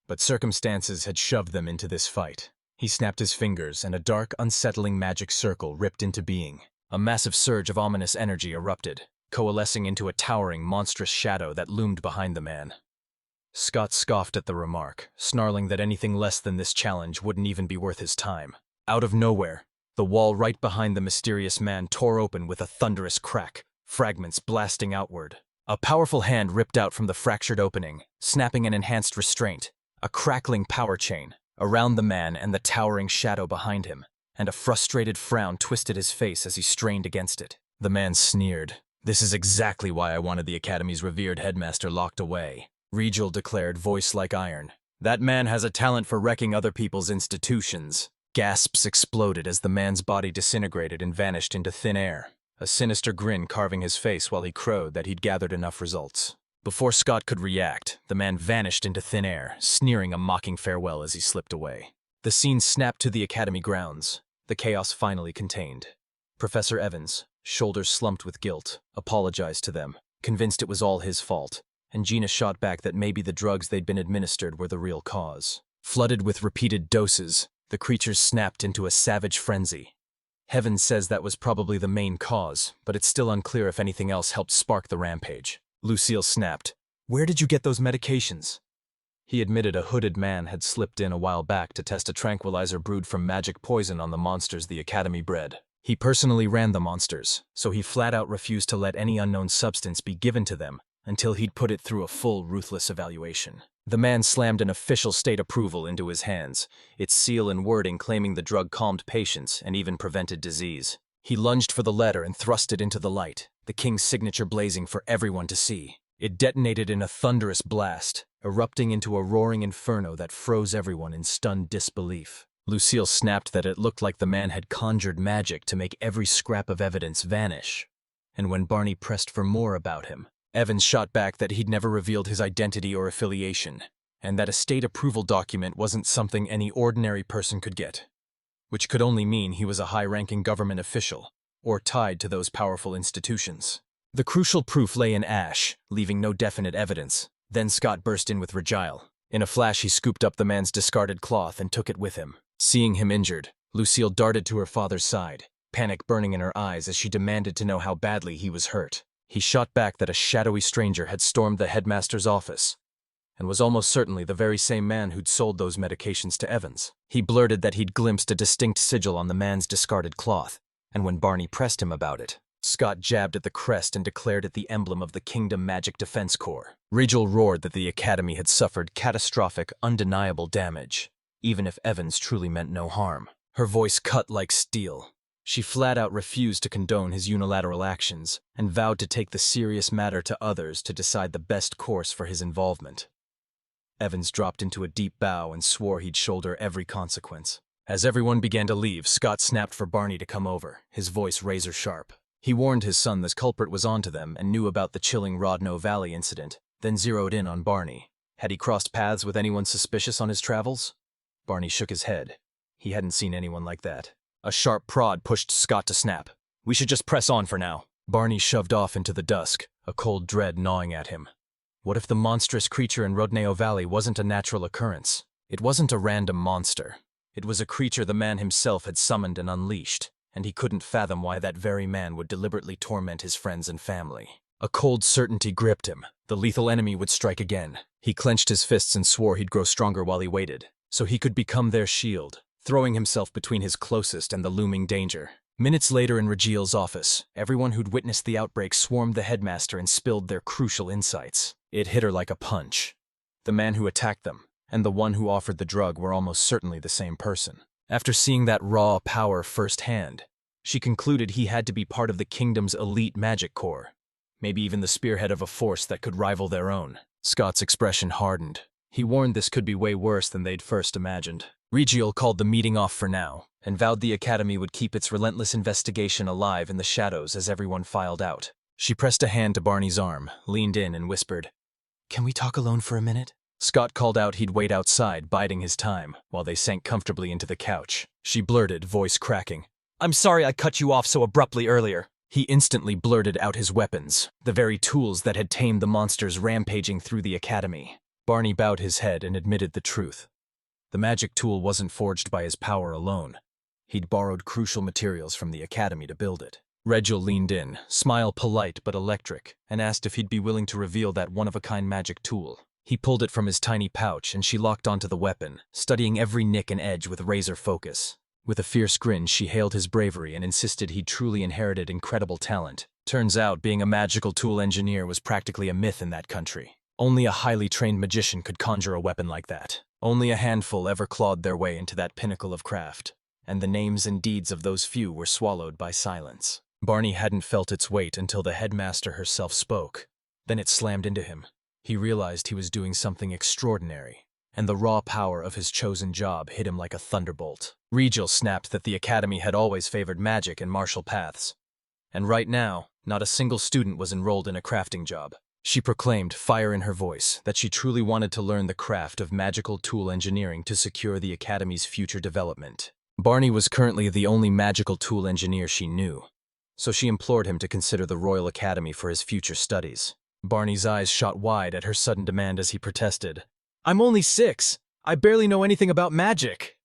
But circumstances had shoved them into this fight. He snapped his fingers and a dark, unsettling magic circle ripped into being. A massive surge of ominous energy erupted, coalescing into a towering, monstrous shadow that loomed behind the man. Scott scoffed at the remark, snarling that anything less than this challenge wouldn't even be worth his time. Out of nowhere, the wall right behind the mysterious man tore open with a thunderous crack, fragments blasting outward. A powerful hand ripped out from the fractured opening, snapping an enhanced restraint, a crackling power chain, around the man and the towering shadow behind him, and a frustrated frown twisted his face as he strained against it. The man sneered. "This is exactly why I wanted the Academy's revered headmaster locked away," Regal declared, voice like iron. "That man has a talent for wrecking other people's institutions." Gasps exploded as the man's body disintegrated and vanished into thin air, a sinister grin carving his face while he crowed that he'd gathered enough results. Before Scott could react, the man vanished into thin air, sneering a mocking farewell as he slipped away. The scene snapped to the Academy grounds, the chaos finally contained. Professor Evans, shoulders slumped with guilt, apologized to them, convinced it was all his fault, and Gina shot back that maybe the drugs they'd been administered were the real cause. Flooded with repeated doses, the creatures snapped into a savage frenzy. Heaven says that was probably the main cause, but it's still unclear if anything else helped spark the rampage. Lucille snapped. Where did you get those medications? He admitted a hooded man had slipped in a while back to test a tranquilizer brewed from magic poison on the monsters the Academy bred. He personally ran the monsters, so he flat out refused to let any unknown substance be given to them until he'd put it through a full, ruthless evaluation. The man slammed an official state approval into his hands, its seal and wording claiming the drug calmed patients and even prevented disease. He lunged for the letter and thrust it into the light, the king's signature blazing for everyone to see. It detonated in a thunderous blast, erupting into a roaring inferno that froze everyone in stunned disbelief. Lucille snapped that it looked like the man had conjured magic to make every scrap of evidence vanish. And when Barney pressed for more about him, Evans shot back that he'd never revealed his identity or affiliation, and that a state approval document wasn't something any ordinary person could get, which could only mean he was a high-ranking government official, or tied to those powerful institutions. The crucial proof lay in ash, leaving no definite evidence. Then Scott burst in with Regile. In a flash, he scooped up the man's discarded cloth and took it with him. Seeing him injured, Lucille darted to her father's side, panic burning in her eyes as she demanded to know how badly he was hurt. He shot back that a shadowy stranger had stormed the headmaster's office, and was almost certainly the very same man who'd sold those medications to Evans. He blurted that he'd glimpsed a distinct sigil on the man's discarded cloth, and when Barney pressed him about it, Scott jabbed at the crest and declared it the emblem of the Kingdom Magic Defense Corps. Regil roared that the Academy had suffered catastrophic, undeniable damage, even if Evans truly meant no harm. Her voice cut like steel. She flat out refused to condone his unilateral actions and vowed to take the serious matter to others to decide the best course for his involvement. Evans dropped into a deep bow and swore he'd shoulder every consequence. As everyone began to leave, Scott snapped for Barney to come over, his voice razor sharp. He warned his son this culprit was onto them and knew about the chilling Rodinho Valley incident, then zeroed in on Barney. Had he crossed paths with anyone suspicious on his travels? Barney shook his head. He hadn't seen anyone like that. A sharp prod pushed Scott to snap. We should just press on for now. Barney shoved off into the dusk, a cold dread gnawing at him. What if the monstrous creature in Rodinho Valley wasn't a natural occurrence? It wasn't a random monster. It was a creature the man himself had summoned and unleashed, and he couldn't fathom why that very man would deliberately torment his friends and family. A cold certainty gripped him. The lethal enemy would strike again. He clenched his fists and swore he'd grow stronger while he waited, so he could become their shield, throwing himself between his closest and the looming danger. Minutes later in Regile's office, everyone who'd witnessed the outbreak swarmed the headmaster and spilled their crucial insights. It hit her like a punch. The man who attacked them and the one who offered the drug were almost certainly the same person. After seeing that raw power firsthand, she concluded he had to be part of the kingdom's elite magic corps, maybe even the spearhead of a force that could rival their own. Scott's expression hardened. He warned this could be way worse than they'd first imagined. Regile called the meeting off for now, and vowed the Academy would keep its relentless investigation alive in the shadows as everyone filed out. She pressed a hand to Barney's arm, leaned in, and whispered, "Can we talk alone for a minute?" Scott called out he'd wait outside, biding his time, while they sank comfortably into the couch. She blurted, voice cracking, "I'm sorry I cut you off so abruptly earlier." He instantly blurted out his weapons, the very tools that had tamed the monsters rampaging through the Academy. Barney bowed his head and admitted the truth. The magic tool wasn't forged by his power alone. He'd borrowed crucial materials from the Academy to build it. Regil leaned in, smile polite but electric, and asked if he'd be willing to reveal that one-of-a-kind magic tool. He pulled it from his tiny pouch and she locked onto the weapon, studying every nick and edge with razor focus. With a fierce grin, she hailed his bravery and insisted he'd truly inherited incredible talent. Turns out, being a magical tool engineer was practically a myth in that country. Only a highly trained magician could conjure a weapon like that. Only a handful ever clawed their way into that pinnacle of craft, and the names and deeds of those few were swallowed by silence. Barney hadn't felt its weight until the headmaster herself spoke. Then it slammed into him. He realized he was doing something extraordinary, and the raw power of his chosen job hit him like a thunderbolt. Regil snapped that the Academy had always favored magic and martial paths, and right now, not a single student was enrolled in a crafting job. She proclaimed, fire in her voice, that she truly wanted to learn the craft of magical tool engineering to secure the Academy's future development. Barney was currently the only magical tool engineer she knew, so she implored him to consider the Royal Academy for his future studies. Barney's eyes shot wide at her sudden demand as he protested, "I'm only 6. I barely know anything about magic."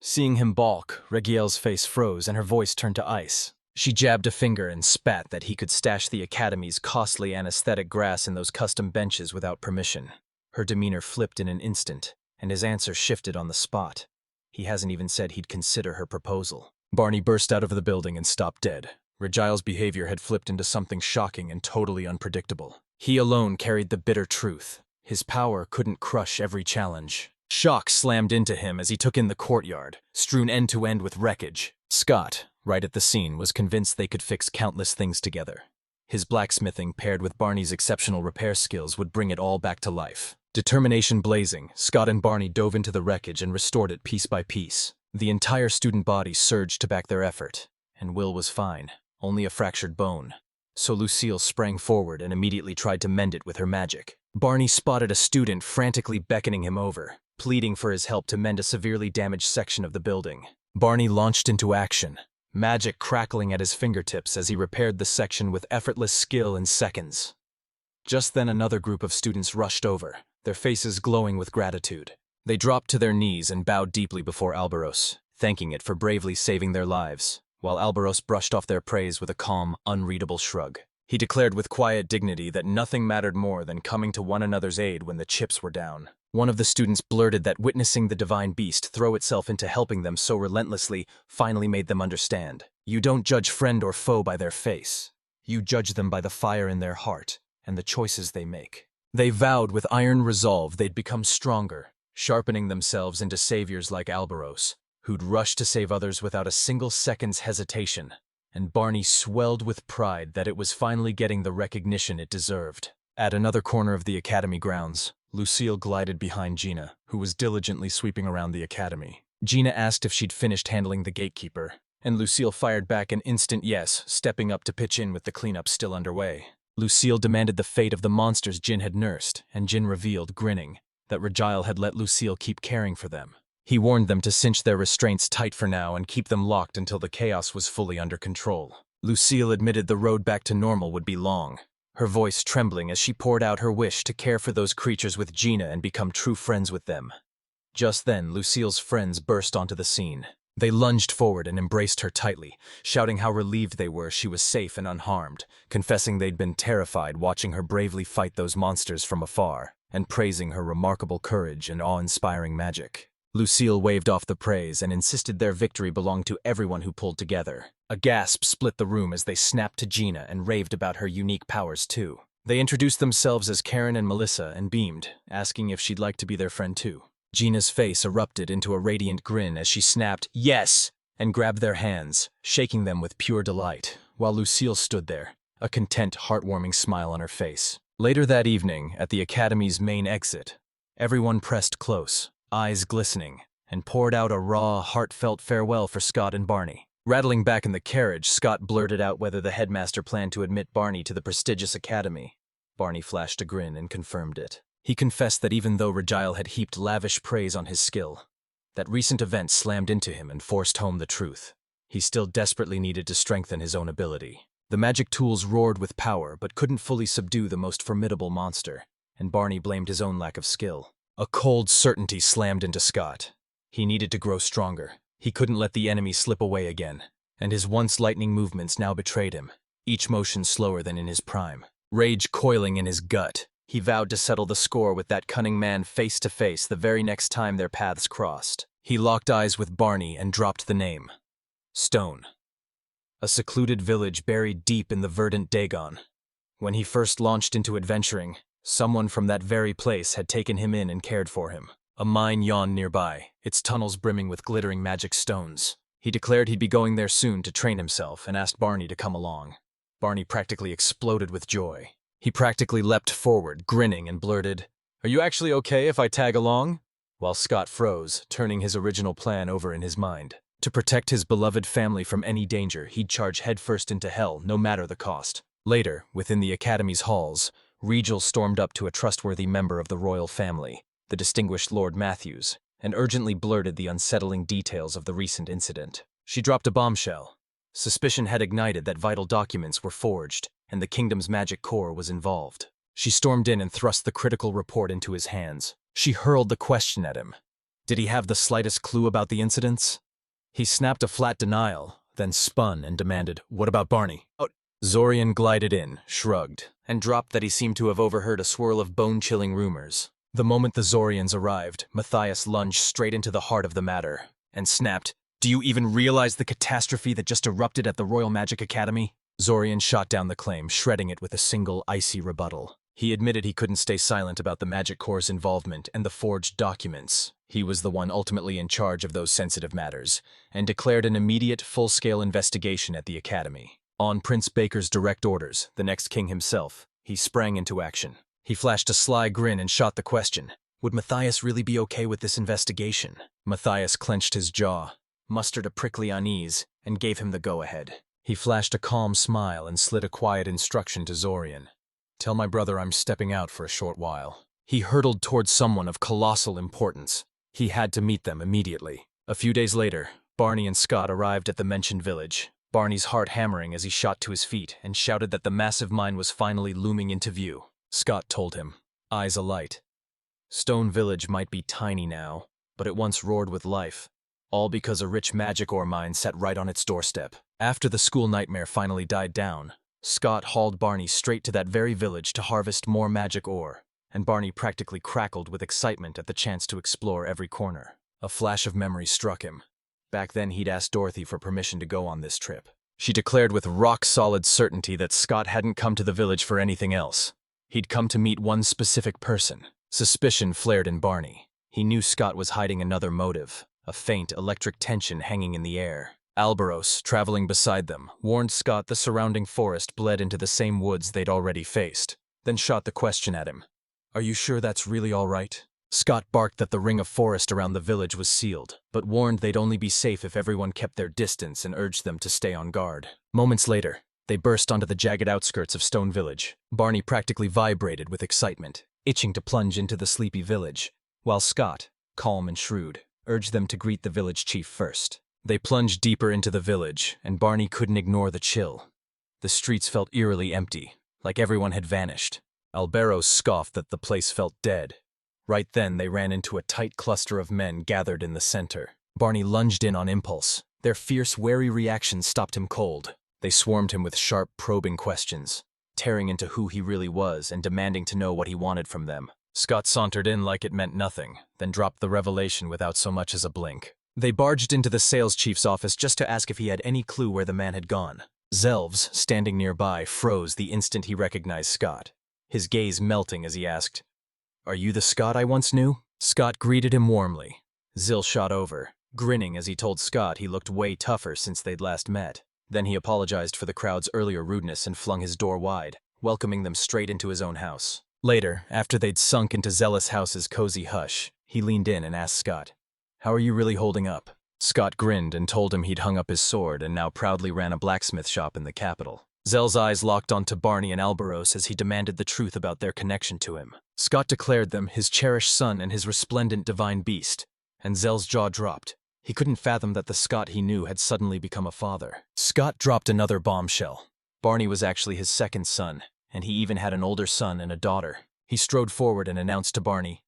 Seeing him balk, Regiel's face froze and her voice turned to ice. She jabbed a finger and spat that he could stash the Academy's costly anesthetic grass in those custom benches without permission. Her demeanor flipped in an instant, and his answer shifted on the spot. He hasn't even said he'd consider her proposal. Barney burst out of the building and stopped dead. Regile's behavior had flipped into something shocking and totally unpredictable. He alone carried the bitter truth. His power couldn't crush every challenge. Shock slammed into him as he took in the courtyard, strewn end to end with wreckage. Scott, right at the scene, was convinced they could fix countless things together. His blacksmithing, paired with Barney's exceptional repair skills, would bring it all back to life. Determination blazing, Scott and Barney dove into the wreckage and restored it piece by piece. The entire student body surged to back their effort, and Will was fine, only a fractured bone. So Lucille sprang forward and immediately tried to mend it with her magic. Barney spotted a student frantically beckoning him over, pleading for his help to mend a severely damaged section of the building. Barney launched into action, magic crackling at his fingertips as he repaired the section with effortless skill in seconds. Just then another group of students rushed over, their faces glowing with gratitude. They dropped to their knees and bowed deeply before Albaros, thanking it for bravely saving their lives, while Albaros brushed off their praise with a calm, unreadable shrug. He declared with quiet dignity that nothing mattered more than coming to one another's aid when the chips were down. One of the students blurted that witnessing the divine beast throw itself into helping them so relentlessly finally made them understand. You don't judge friend or foe by their face. You judge them by the fire in their heart and the choices they make. They vowed with iron resolve they'd become stronger, sharpening themselves into saviors like Albaros, who'd rush to save others without a single second's hesitation. And Barney swelled with pride that it was finally getting the recognition it deserved. At another corner of the Academy grounds, Lucille glided behind Gina, who was diligently sweeping around the Academy. Gina asked if she'd finished handling the gatekeeper, and Lucille fired back an instant yes, stepping up to pitch in with the cleanup still underway. Lucille demanded the fate of the monsters Jin had nursed, and Jin revealed, grinning, that Regile had let Lucille keep caring for them. He warned them to cinch their restraints tight for now and keep them locked until the chaos was fully under control. Lucille admitted the road back to normal would be long, her voice trembling as she poured out her wish to care for those creatures with Gina and become true friends with them. Just then, Lucille's friends burst onto the scene. They lunged forward and embraced her tightly, shouting how relieved they were she was safe and unharmed, confessing they'd been terrified watching her bravely fight those monsters from afar, and praising her remarkable courage and awe-inspiring magic. Lucille waved off the praise and insisted their victory belonged to everyone who pulled together. A gasp split the room as they snapped to Gina and raved about her unique powers too. They introduced themselves as Karen and Melissa and beamed, asking if she'd like to be their friend too. Gina's face erupted into a radiant grin as she snapped, "Yes!" and grabbed their hands, shaking them with pure delight, while Lucille stood there, a content, heartwarming smile on her face. Later that evening, at the Academy's main exit, everyone pressed close, eyes glistening, and poured out a raw, heartfelt farewell for Scott and Barney. Rattling back in the carriage, Scott blurted out whether the headmaster planned to admit Barney to the prestigious academy. Barney flashed a grin and confirmed it. He confessed that even though Regile had heaped lavish praise on his skill, that recent events slammed into him and forced home the truth. He still desperately needed to strengthen his own ability. The magic tools roared with power but couldn't fully subdue the most formidable monster, and Barney blamed his own lack of skill. A cold certainty slammed into Scott. He needed to grow stronger. He couldn't let the enemy slip away again, and his once lightning movements now betrayed him, each motion slower than in his prime. Rage coiling in his gut, he vowed to settle the score with that cunning man face to face the very next time their paths crossed. He locked eyes with Barney and dropped the name. Stone. A secluded village buried deep in the verdant Dagon. When he first launched into adventuring, someone from that very place had taken him in and cared for him. A mine yawned nearby, its tunnels brimming with glittering magic stones. He declared he'd be going there soon to train himself and asked Barney to come along. Barney practically exploded with joy. He practically leapt forward, grinning, and blurted, "Are you actually okay if I tag along?" While Scott froze, turning his original plan over in his mind. To protect his beloved family from any danger, he'd charge headfirst into hell, no matter the cost. Later, within the Academy's halls, Regil stormed up to a trustworthy member of the royal family, the distinguished Lord Matthews, and urgently blurted the unsettling details of the recent incident. She dropped a bombshell. Suspicion had ignited that vital documents were forged, and the kingdom's magic core was involved. She stormed in and thrust the critical report into his hands. She hurled the question at him. Did he have the slightest clue about the incidents? He snapped a flat denial, then spun and demanded, "What about Barney?" Zorian glided in, shrugged, and dropped that he seemed to have overheard a swirl of bone-chilling rumors. The moment the Zorians arrived, Matthias lunged straight into the heart of the matter, and snapped, "Do you even realize the catastrophe that just erupted at the Royal Magic Academy?" Zorian shot down the claim, shredding it with a single icy rebuttal. He admitted he couldn't stay silent about the Magic Corps' involvement and the forged documents. He was the one ultimately in charge of those sensitive matters, and declared an immediate, full-scale investigation at the Academy. On Prince Baker's direct orders, the next king himself, he sprang into action. He flashed a sly grin and shot the question, would Matthias really be okay with this investigation? Matthias clenched his jaw, mustered a prickly unease, and gave him the go-ahead. He flashed a calm smile and slid a quiet instruction to Zorian. "Tell my brother I'm stepping out for a short while." He hurtled towards someone of colossal importance. He had to meet them immediately. A few days later, Barney and Scott arrived at the mentioned village, Barney's heart hammering as he shot to his feet and shouted that the massive mine was finally looming into view. Scott told him, eyes alight. Stone Village might be tiny now, but it once roared with life, all because a rich magic ore mine sat right on its doorstep. After the school nightmare finally died down, Scott hauled Barney straight to that very village to harvest more magic ore, and Barney practically crackled with excitement at the chance to explore every corner. A flash of memory struck him. Back then he'd asked Dorothy for permission to go on this trip. She declared with rock-solid certainty that Scott hadn't come to the village for anything else. He'd come to meet one specific person. Suspicion flared in Barney. He knew Scott was hiding another motive, a faint electric tension hanging in the air. Albaros, traveling beside them, warned Scott the surrounding forest bled into the same woods they'd already faced, then shot the question at him. "Are you sure that's really all right?" Scott barked that the ring of forest around the village was sealed, but warned they'd only be safe if everyone kept their distance and urged them to stay on guard. Moments later, they burst onto the jagged outskirts of Stone Village. Barney practically vibrated with excitement, itching to plunge into the sleepy village, while Scott, calm and shrewd, urged them to greet the village chief first. They plunged deeper into the village, and Barney couldn't ignore the chill. The streets felt eerily empty, like everyone had vanished. Albaros scoffed that the place felt dead. Right then, they ran into a tight cluster of men gathered in the center. Barney lunged in on impulse. Their fierce, wary reaction stopped him cold. They swarmed him with sharp, probing questions, tearing into who he really was and demanding to know what he wanted from them. Scott sauntered in like it meant nothing, then dropped the revelation without so much as a blink. They barged into the sales chief's office just to ask if he had any clue where the man had gone. Zelves, standing nearby, froze the instant he recognized Scott, his gaze melting as he asked, "Are you the Scott I once knew?" Scott greeted him warmly. Zill shot over, grinning as he told Scott he looked way tougher since they'd last met. Then he apologized for the crowd's earlier rudeness and flung his door wide, welcoming them straight into his own house. Later, after they'd sunk into Zealous House's cozy hush, he leaned in and asked Scott, "How are you really holding up?" Scott grinned and told him he'd hung up his sword and now proudly ran a blacksmith shop in the capital. Zell's eyes locked onto Barney and Albaros as he demanded the truth about their connection to him. Scott declared them his cherished son and his resplendent divine beast, and Zell's jaw dropped. He couldn't fathom that the Scott he knew had suddenly become a father. Scott dropped another bombshell. Barney was actually his second son, and he even had an older son and a daughter. He strode forward and announced to Barney,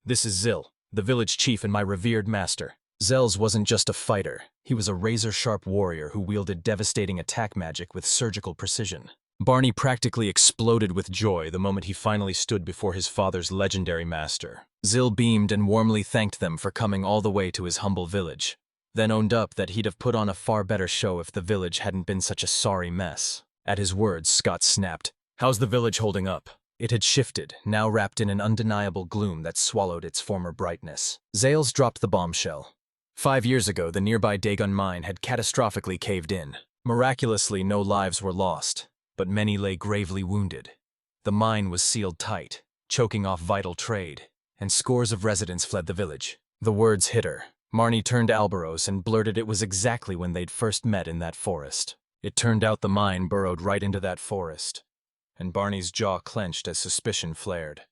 "This is Zill, the village chief and my revered master." Zells wasn't just a fighter. He was a razor-sharp warrior who wielded devastating attack magic with surgical precision. Barney practically exploded with joy the moment he finally stood before his father's legendary master. Zill beamed and warmly thanked them for coming all the way to his humble village, then owned up that he'd have put on a far better show if the village hadn't been such a sorry mess. At his words, Scott snapped, "How's the village holding up?" It had shifted, now wrapped in an undeniable gloom that swallowed its former brightness. Zales dropped the bombshell. 5 years ago, the nearby Dagon mine had catastrophically caved in. Miraculously, no lives were lost, but many lay gravely wounded. The mine was sealed tight, choking off vital trade, and scores of residents fled the village. The words hit her. Marnie turned to Albaros and blurted it was exactly when they'd first met in that forest. It turned out the mine burrowed right into that forest, and Barney's jaw clenched as suspicion flared.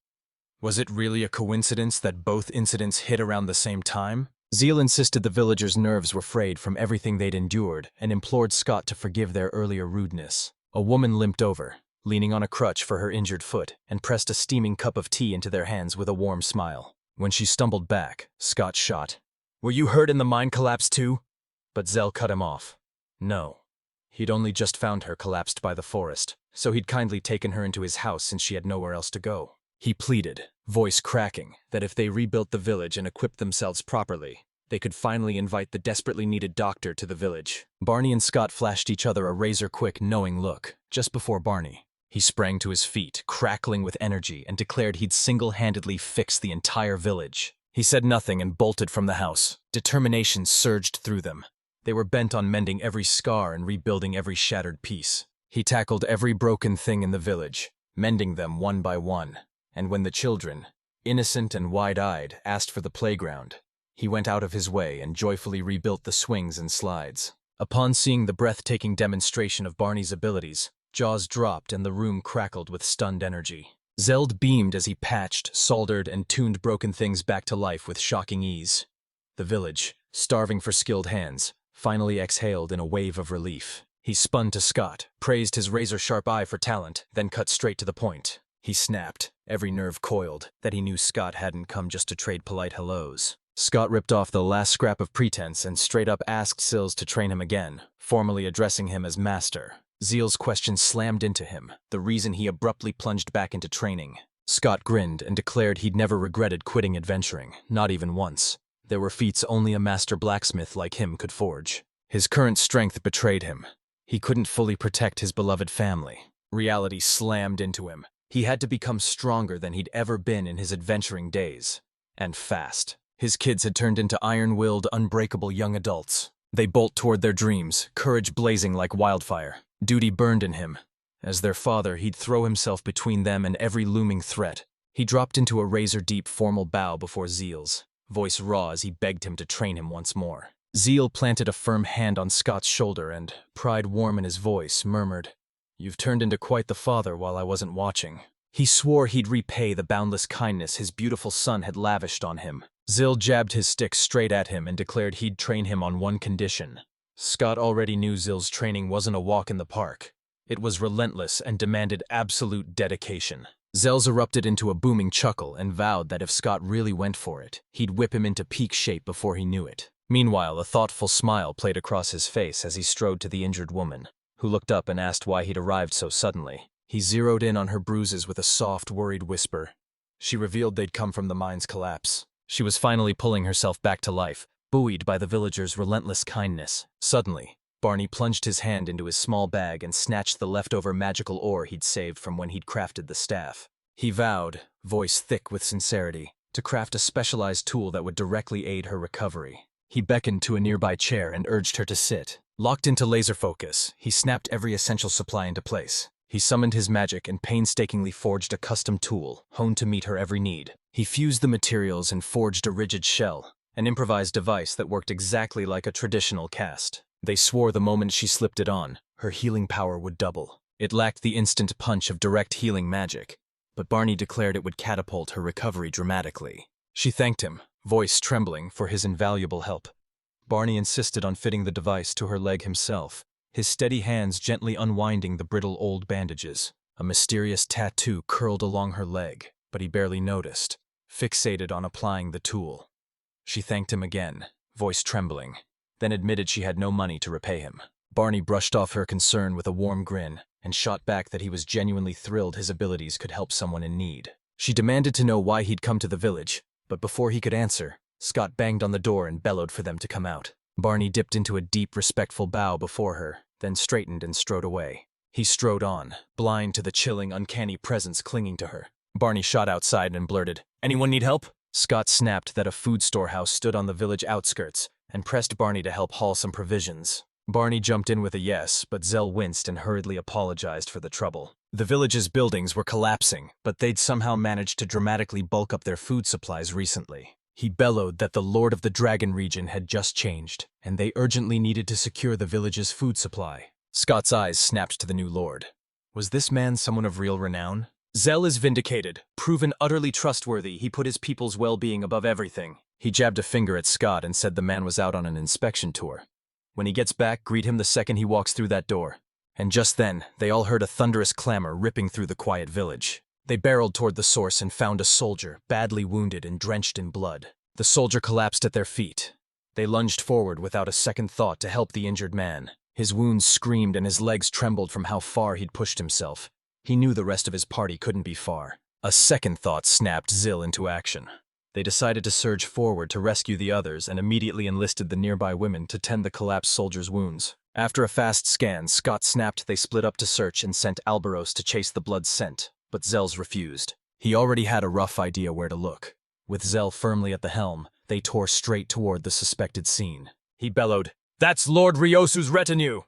Was it really a coincidence that both incidents hit around the same time? Zeal insisted the villagers' nerves were frayed from everything they'd endured and implored Scott to forgive their earlier rudeness. A woman limped over, leaning on a crutch for her injured foot, and pressed a steaming cup of tea into their hands with a warm smile. When she stumbled back, Scott shot, "Were you hurt in the mine collapse too?" But Zell cut him off. No. He'd only just found her collapsed by the forest, so he'd kindly taken her into his house since she had nowhere else to go. He pleaded, voice cracking, that if they rebuilt the village and equipped themselves properly, they could finally invite the desperately needed doctor to the village. Barney and Scott flashed each other a razor-quick, knowing look. Just before Barney, he sprang to his feet, crackling with energy, and declared he'd single-handedly fix the entire village. He said nothing and bolted from the house. Determination surged through them. They were bent on mending every scar and rebuilding every shattered piece. He tackled every broken thing in the village, mending them one by one. And when the children, innocent and wide-eyed, asked for the playground, he went out of his way and joyfully rebuilt the swings and slides. Upon seeing the breathtaking demonstration of Barney's abilities, jaws dropped and the room crackled with stunned energy. Zeld beamed as he patched, soldered, and tuned broken things back to life with shocking ease. The village, starving for skilled hands, finally exhaled in a wave of relief. He spun to Scott, praised his razor-sharp eye for talent, then cut straight to the point. He snapped, every nerve coiled, that he knew Scott hadn't come just to trade polite hellos. Scott ripped off the last scrap of pretense and straight up asked Sills to train him again, formally addressing him as master. Zeal's question slammed into him, the reason he abruptly plunged back into training. Scott grinned and declared he'd never regretted quitting adventuring, not even once. There were feats only a master blacksmith like him could forge. His current strength betrayed him. He couldn't fully protect his beloved family. Reality slammed into him. He had to become stronger than he'd ever been in his adventuring days. And fast. His kids had turned into iron-willed, unbreakable young adults. They bolt toward their dreams, courage blazing like wildfire. Duty burned in him. As their father, he'd throw himself between them and every looming threat. He dropped into a razor-deep formal bow before Zeal's, voice raw as he begged him to train him once more. Zeal planted a firm hand on Scott's shoulder and, pride warm in his voice, murmured, "You've turned into quite the father while I wasn't watching." He swore he'd repay the boundless kindness his beautiful son had lavished on him. Zil jabbed his stick straight at him and declared he'd train him on one condition. Scott already knew Zil's training wasn't a walk in the park. It was relentless and demanded absolute dedication. Zels erupted into a booming chuckle and vowed that if Scott really went for it, he'd whip him into peak shape before he knew it. Meanwhile, a thoughtful smile played across his face as he strode to the injured woman, who looked up and asked why he'd arrived so suddenly. He zeroed in on her bruises with a soft, worried whisper. She revealed they'd come from the mine's collapse. She was finally pulling herself back to life, buoyed by the villagers' relentless kindness. Suddenly, Barney plunged his hand into his small bag and snatched the leftover magical ore he'd saved from when he'd crafted the staff. He vowed, voice thick with sincerity, to craft a specialized tool that would directly aid her recovery. He beckoned to a nearby chair and urged her to sit. Locked into laser focus, he snapped every essential supply into place. He summoned his magic and painstakingly forged a custom tool, honed to meet her every need. He fused the materials and forged a rigid shell, an improvised device that worked exactly like a traditional cast. They swore the moment she slipped it on, her healing power would double. It lacked the instant punch of direct healing magic, but Barney declared it would catapult her recovery dramatically. She thanked him, voice trembling, for his invaluable help. Barney insisted on fitting the device to her leg himself, his steady hands gently unwinding the brittle old bandages. A mysterious tattoo curled along her leg, but he barely noticed, fixated on applying the tool. She thanked him again, voice trembling, then admitted she had no money to repay him. Barney brushed off her concern with a warm grin and shot back that he was genuinely thrilled his abilities could help someone in need. She demanded to know why he'd come to the village, but before he could answer, Scott banged on the door and bellowed for them to come out. Barney dipped into a deep, respectful bow before her, then straightened and strode away. He strode on, blind to the chilling, uncanny presence clinging to her. Barney shot outside and blurted, "Anyone need help?" Scott snapped that a food storehouse stood on the village outskirts and pressed Barney to help haul some provisions. Barney jumped in with a yes, but Zell winced and hurriedly apologized for the trouble. The village's buildings were collapsing, but they'd somehow managed to dramatically bulk up their food supplies recently. He bellowed that the Lord of the Dragon region had just changed, and they urgently needed to secure the village's food supply. Scott's eyes snapped to the new lord. Was this man someone of real renown? Zell is vindicated. Proven utterly trustworthy, he put his people's well-being above everything. He jabbed a finger at Scott and said the man was out on an inspection tour. When he gets back, greet him the second he walks through that door. And just then, they all heard a thunderous clamor ripping through the quiet village. They barreled toward the source and found a soldier, badly wounded and drenched in blood. The soldier collapsed at their feet. They lunged forward without a second thought to help the injured man. His wounds screamed and his legs trembled from how far he'd pushed himself. He knew the rest of his party couldn't be far. A second thought snapped Zill into action. They decided to surge forward to rescue the others and immediately enlisted the nearby women to tend the collapsed soldiers' wounds. After a fast scan, Scott snapped they split up to search and sent Albaros to chase the blood scent, but Zell's refused. He already had a rough idea where to look. With Zell firmly at the helm, they tore straight toward the suspected scene. He bellowed, "That's Lord Ryosu's retinue!"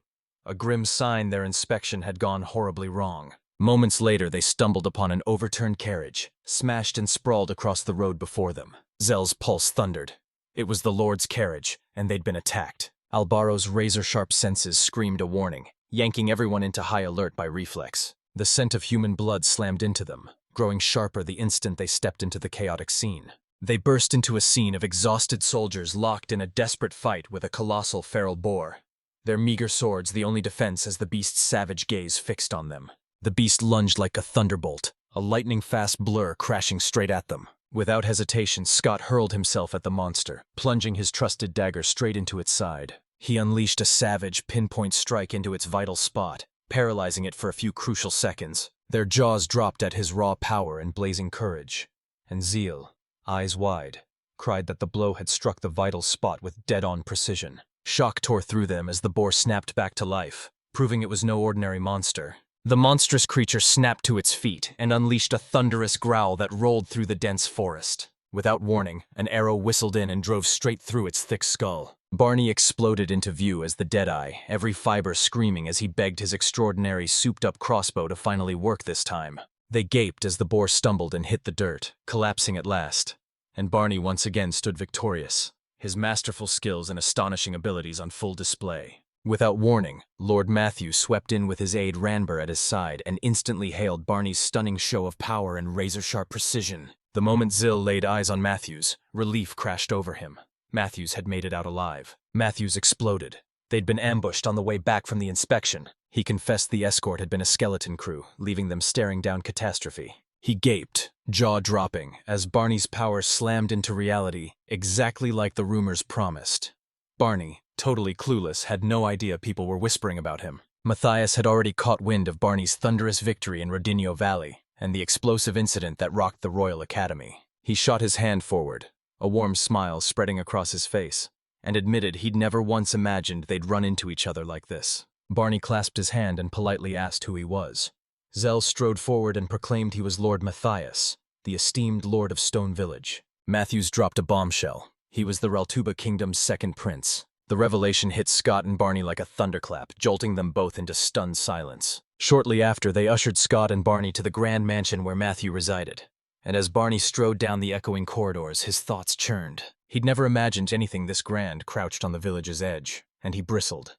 A grim sign their inspection had gone horribly wrong. Moments later, they stumbled upon an overturned carriage, smashed and sprawled across the road before them. Zell's pulse thundered. It was the Lord's carriage, and they'd been attacked. Albaro's razor-sharp senses screamed a warning, yanking everyone into high alert by reflex. The scent of human blood slammed into them, growing sharper the instant they stepped into the chaotic scene. They burst into a scene of exhausted soldiers locked in a desperate fight with a colossal feral boar. Their meager swords the only defense as the beast's savage gaze fixed on them. The beast lunged like a thunderbolt, a lightning-fast blur crashing straight at them. Without hesitation, Scott hurled himself at the monster, plunging his trusted dagger straight into its side. He unleashed a savage, pinpoint strike into its vital spot, paralyzing it for a few crucial seconds. Their jaws dropped at his raw power and blazing courage. And Zeal, eyes wide, cried that the blow had struck the vital spot with dead-on precision. Shock tore through them as the boar snapped back to life, proving it was no ordinary monster. The monstrous creature snapped to its feet and unleashed a thunderous growl that rolled through the dense forest. Without warning, an arrow whistled in and drove straight through its thick skull. Barney exploded into view as the Deadeye, every fiber screaming as he begged his extraordinary souped-up crossbow to finally work this time. They gaped as the boar stumbled and hit the dirt, collapsing at last. And Barney once again stood victorious, his masterful skills and astonishing abilities on full display. Without warning, Lord Matthew swept in with his aide Ranber at his side and instantly hailed Barney's stunning show of power and razor-sharp precision. The moment Zill laid eyes on Matthews, relief crashed over him. Matthews had made it out alive. Matthews exploded. They'd been ambushed on the way back from the inspection. He confessed the escort had been a skeleton crew, leaving them staring down catastrophe. He gaped, jaw dropping, as Barney's power slammed into reality, exactly like the rumors promised. Barney, totally clueless, had no idea people were whispering about him. Matthias had already caught wind of Barney's thunderous victory in Rodinho Valley and the explosive incident that rocked the Royal Academy. He shot his hand forward, a warm smile spreading across his face, and admitted he'd never once imagined they'd run into each other like this. Barney clasped his hand and politely asked who he was. Zell strode forward and proclaimed he was Lord Matthias, the esteemed Lord of Stone Village. Matthews dropped a bombshell. He was the Raltuba Kingdom's second prince. The revelation hit Scott and Barney like a thunderclap, jolting them both into stunned silence. Shortly after, they ushered Scott and Barney to the grand mansion where Matthew resided. And as Barney strode down the echoing corridors, his thoughts churned. He'd never imagined anything this grand crouched on the village's edge, and he bristled.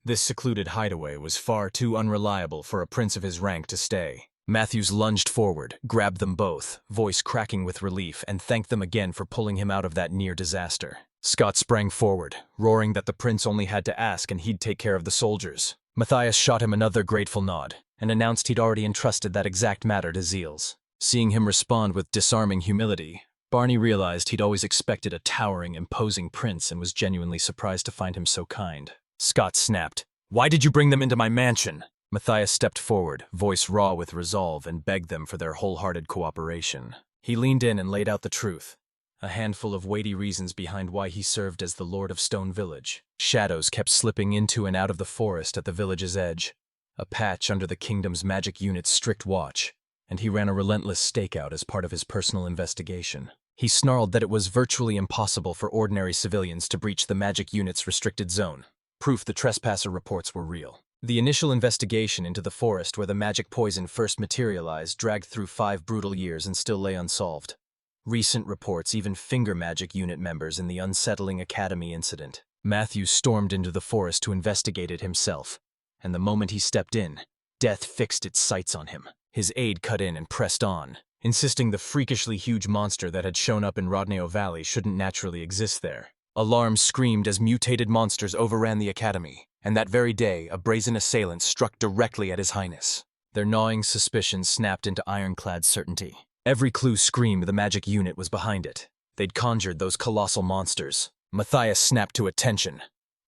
This secluded hideaway was far too unreliable for a prince of his rank to stay. Matthews lunged forward, grabbed them both, voice cracking with relief, and thanked them again for pulling him out of that near disaster. Scott sprang forward, roaring that the prince only had to ask and he'd take care of the soldiers. Matthias shot him another grateful nod, and announced he'd already entrusted that exact matter to Zeals. Seeing him respond with disarming humility, Barney realized he'd always expected a towering, imposing prince and was genuinely surprised to find him so kind. Scott snapped, "Why did you bring them into my mansion?" Matthias stepped forward, voice raw with resolve, and begged them for their wholehearted cooperation. He leaned in and laid out the truth, a handful of weighty reasons behind why he served as the Lord of Stone Village. Shadows kept slipping into and out of the forest at the village's edge, a patch under the kingdom's magic unit's strict watch, and he ran a relentless stakeout as part of his personal investigation. He snarled that it was virtually impossible for ordinary civilians to breach the magic unit's restricted zone, proof the trespasser reports were real. The initial investigation into the forest where the magic poison first materialized dragged through 5 brutal years and still lay unsolved. Recent reports even finger magic unit members in the unsettling academy incident. Matthew stormed into the forest to investigate it himself, and the moment he stepped in, death fixed its sights on him. His aide cut in and pressed on, insisting the freakishly huge monster that had shown up in Rodinho Valley shouldn't naturally exist there. Alarm screamed as mutated monsters overran the academy, and that very day a brazen assailant struck directly at His Highness. Their gnawing suspicions snapped into ironclad certainty. Every clue screamed the magic unit was behind it. They'd conjured those colossal monsters. Matthias snapped to attention.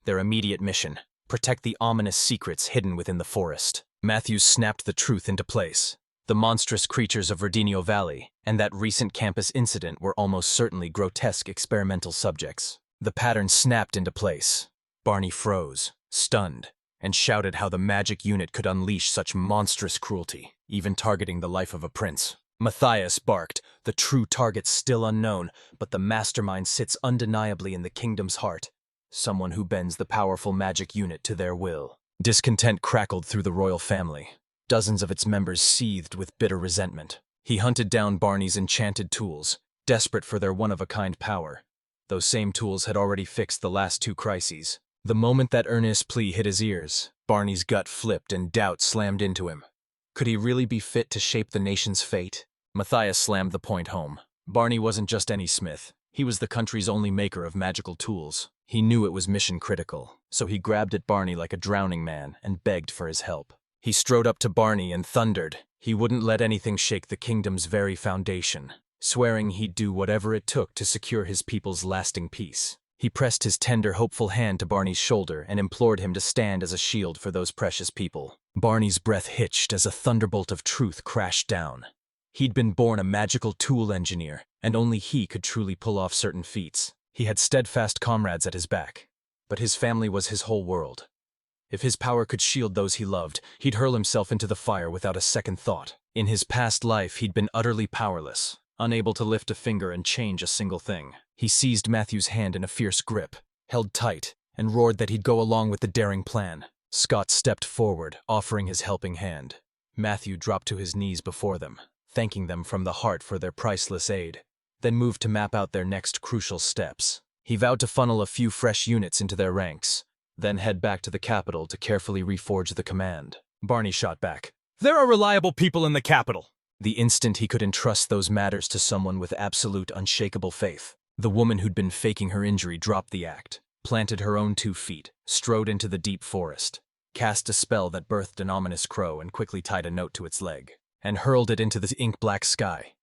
Their immediate mission, Protect the ominous secrets hidden within the forest. Matthews snapped the truth into place. The monstrous creatures of Rodinho Valley and that recent campus incident were almost certainly grotesque experimental subjects. The pattern snapped into place. Barney froze, stunned, and shouted how the magic unit could unleash such monstrous cruelty, even targeting the life of a prince. Matthias barked, the true target still unknown, but the mastermind sits undeniably in the kingdom's heart. Someone who bends the powerful magic unit to their will. Discontent crackled through the royal family. Dozens of its members seethed with bitter resentment. He hunted down Barney's enchanted tools, desperate for their one-of-a-kind power. Those same tools had already fixed the last two crises. The moment that earnest plea hit his ears, Barney's gut flipped and doubt slammed into him. Could he really be fit to shape the nation's fate? Matthias slammed the point home. Barney wasn't just any smith. He was the country's only maker of magical tools. He knew it was mission critical, so he grabbed at Barney like a drowning man and begged for his help. He strode up to Barney and thundered. He wouldn't let anything shake the kingdom's very foundation, swearing he'd do whatever it took to secure his people's lasting peace. He pressed his tender, hopeful hand to Barney's shoulder and implored him to stand as a shield for those precious people. Barney's breath hitched as a thunderbolt of truth crashed down. He'd been born a magical tool engineer, and only he could truly pull off certain feats. He had steadfast comrades at his back, but his family was his whole world. If his power could shield those he loved, he'd hurl himself into the fire without a second thought. In his past life, he'd been utterly powerless, unable to lift a finger and change a single thing. He seized Matthew's hand in a fierce grip, held tight, and roared that he'd go along with the daring plan. Scott stepped forward, offering his helping hand. Matthew dropped to his knees before them, thanking them from the heart for their priceless aid, then moved to map out their next crucial steps. He vowed to funnel a few fresh units into their ranks, then head back to the capital to carefully reforge the command. Barney shot back. "There are reliable people in the capital." The instant he could entrust those matters to someone with absolute, unshakable faith, the woman who'd been faking her injury dropped the act, planted her own 2 feet, strode into the deep forest, cast a spell that birthed an ominous crow and quickly tied a note to its leg, and hurled it into the ink-black sky.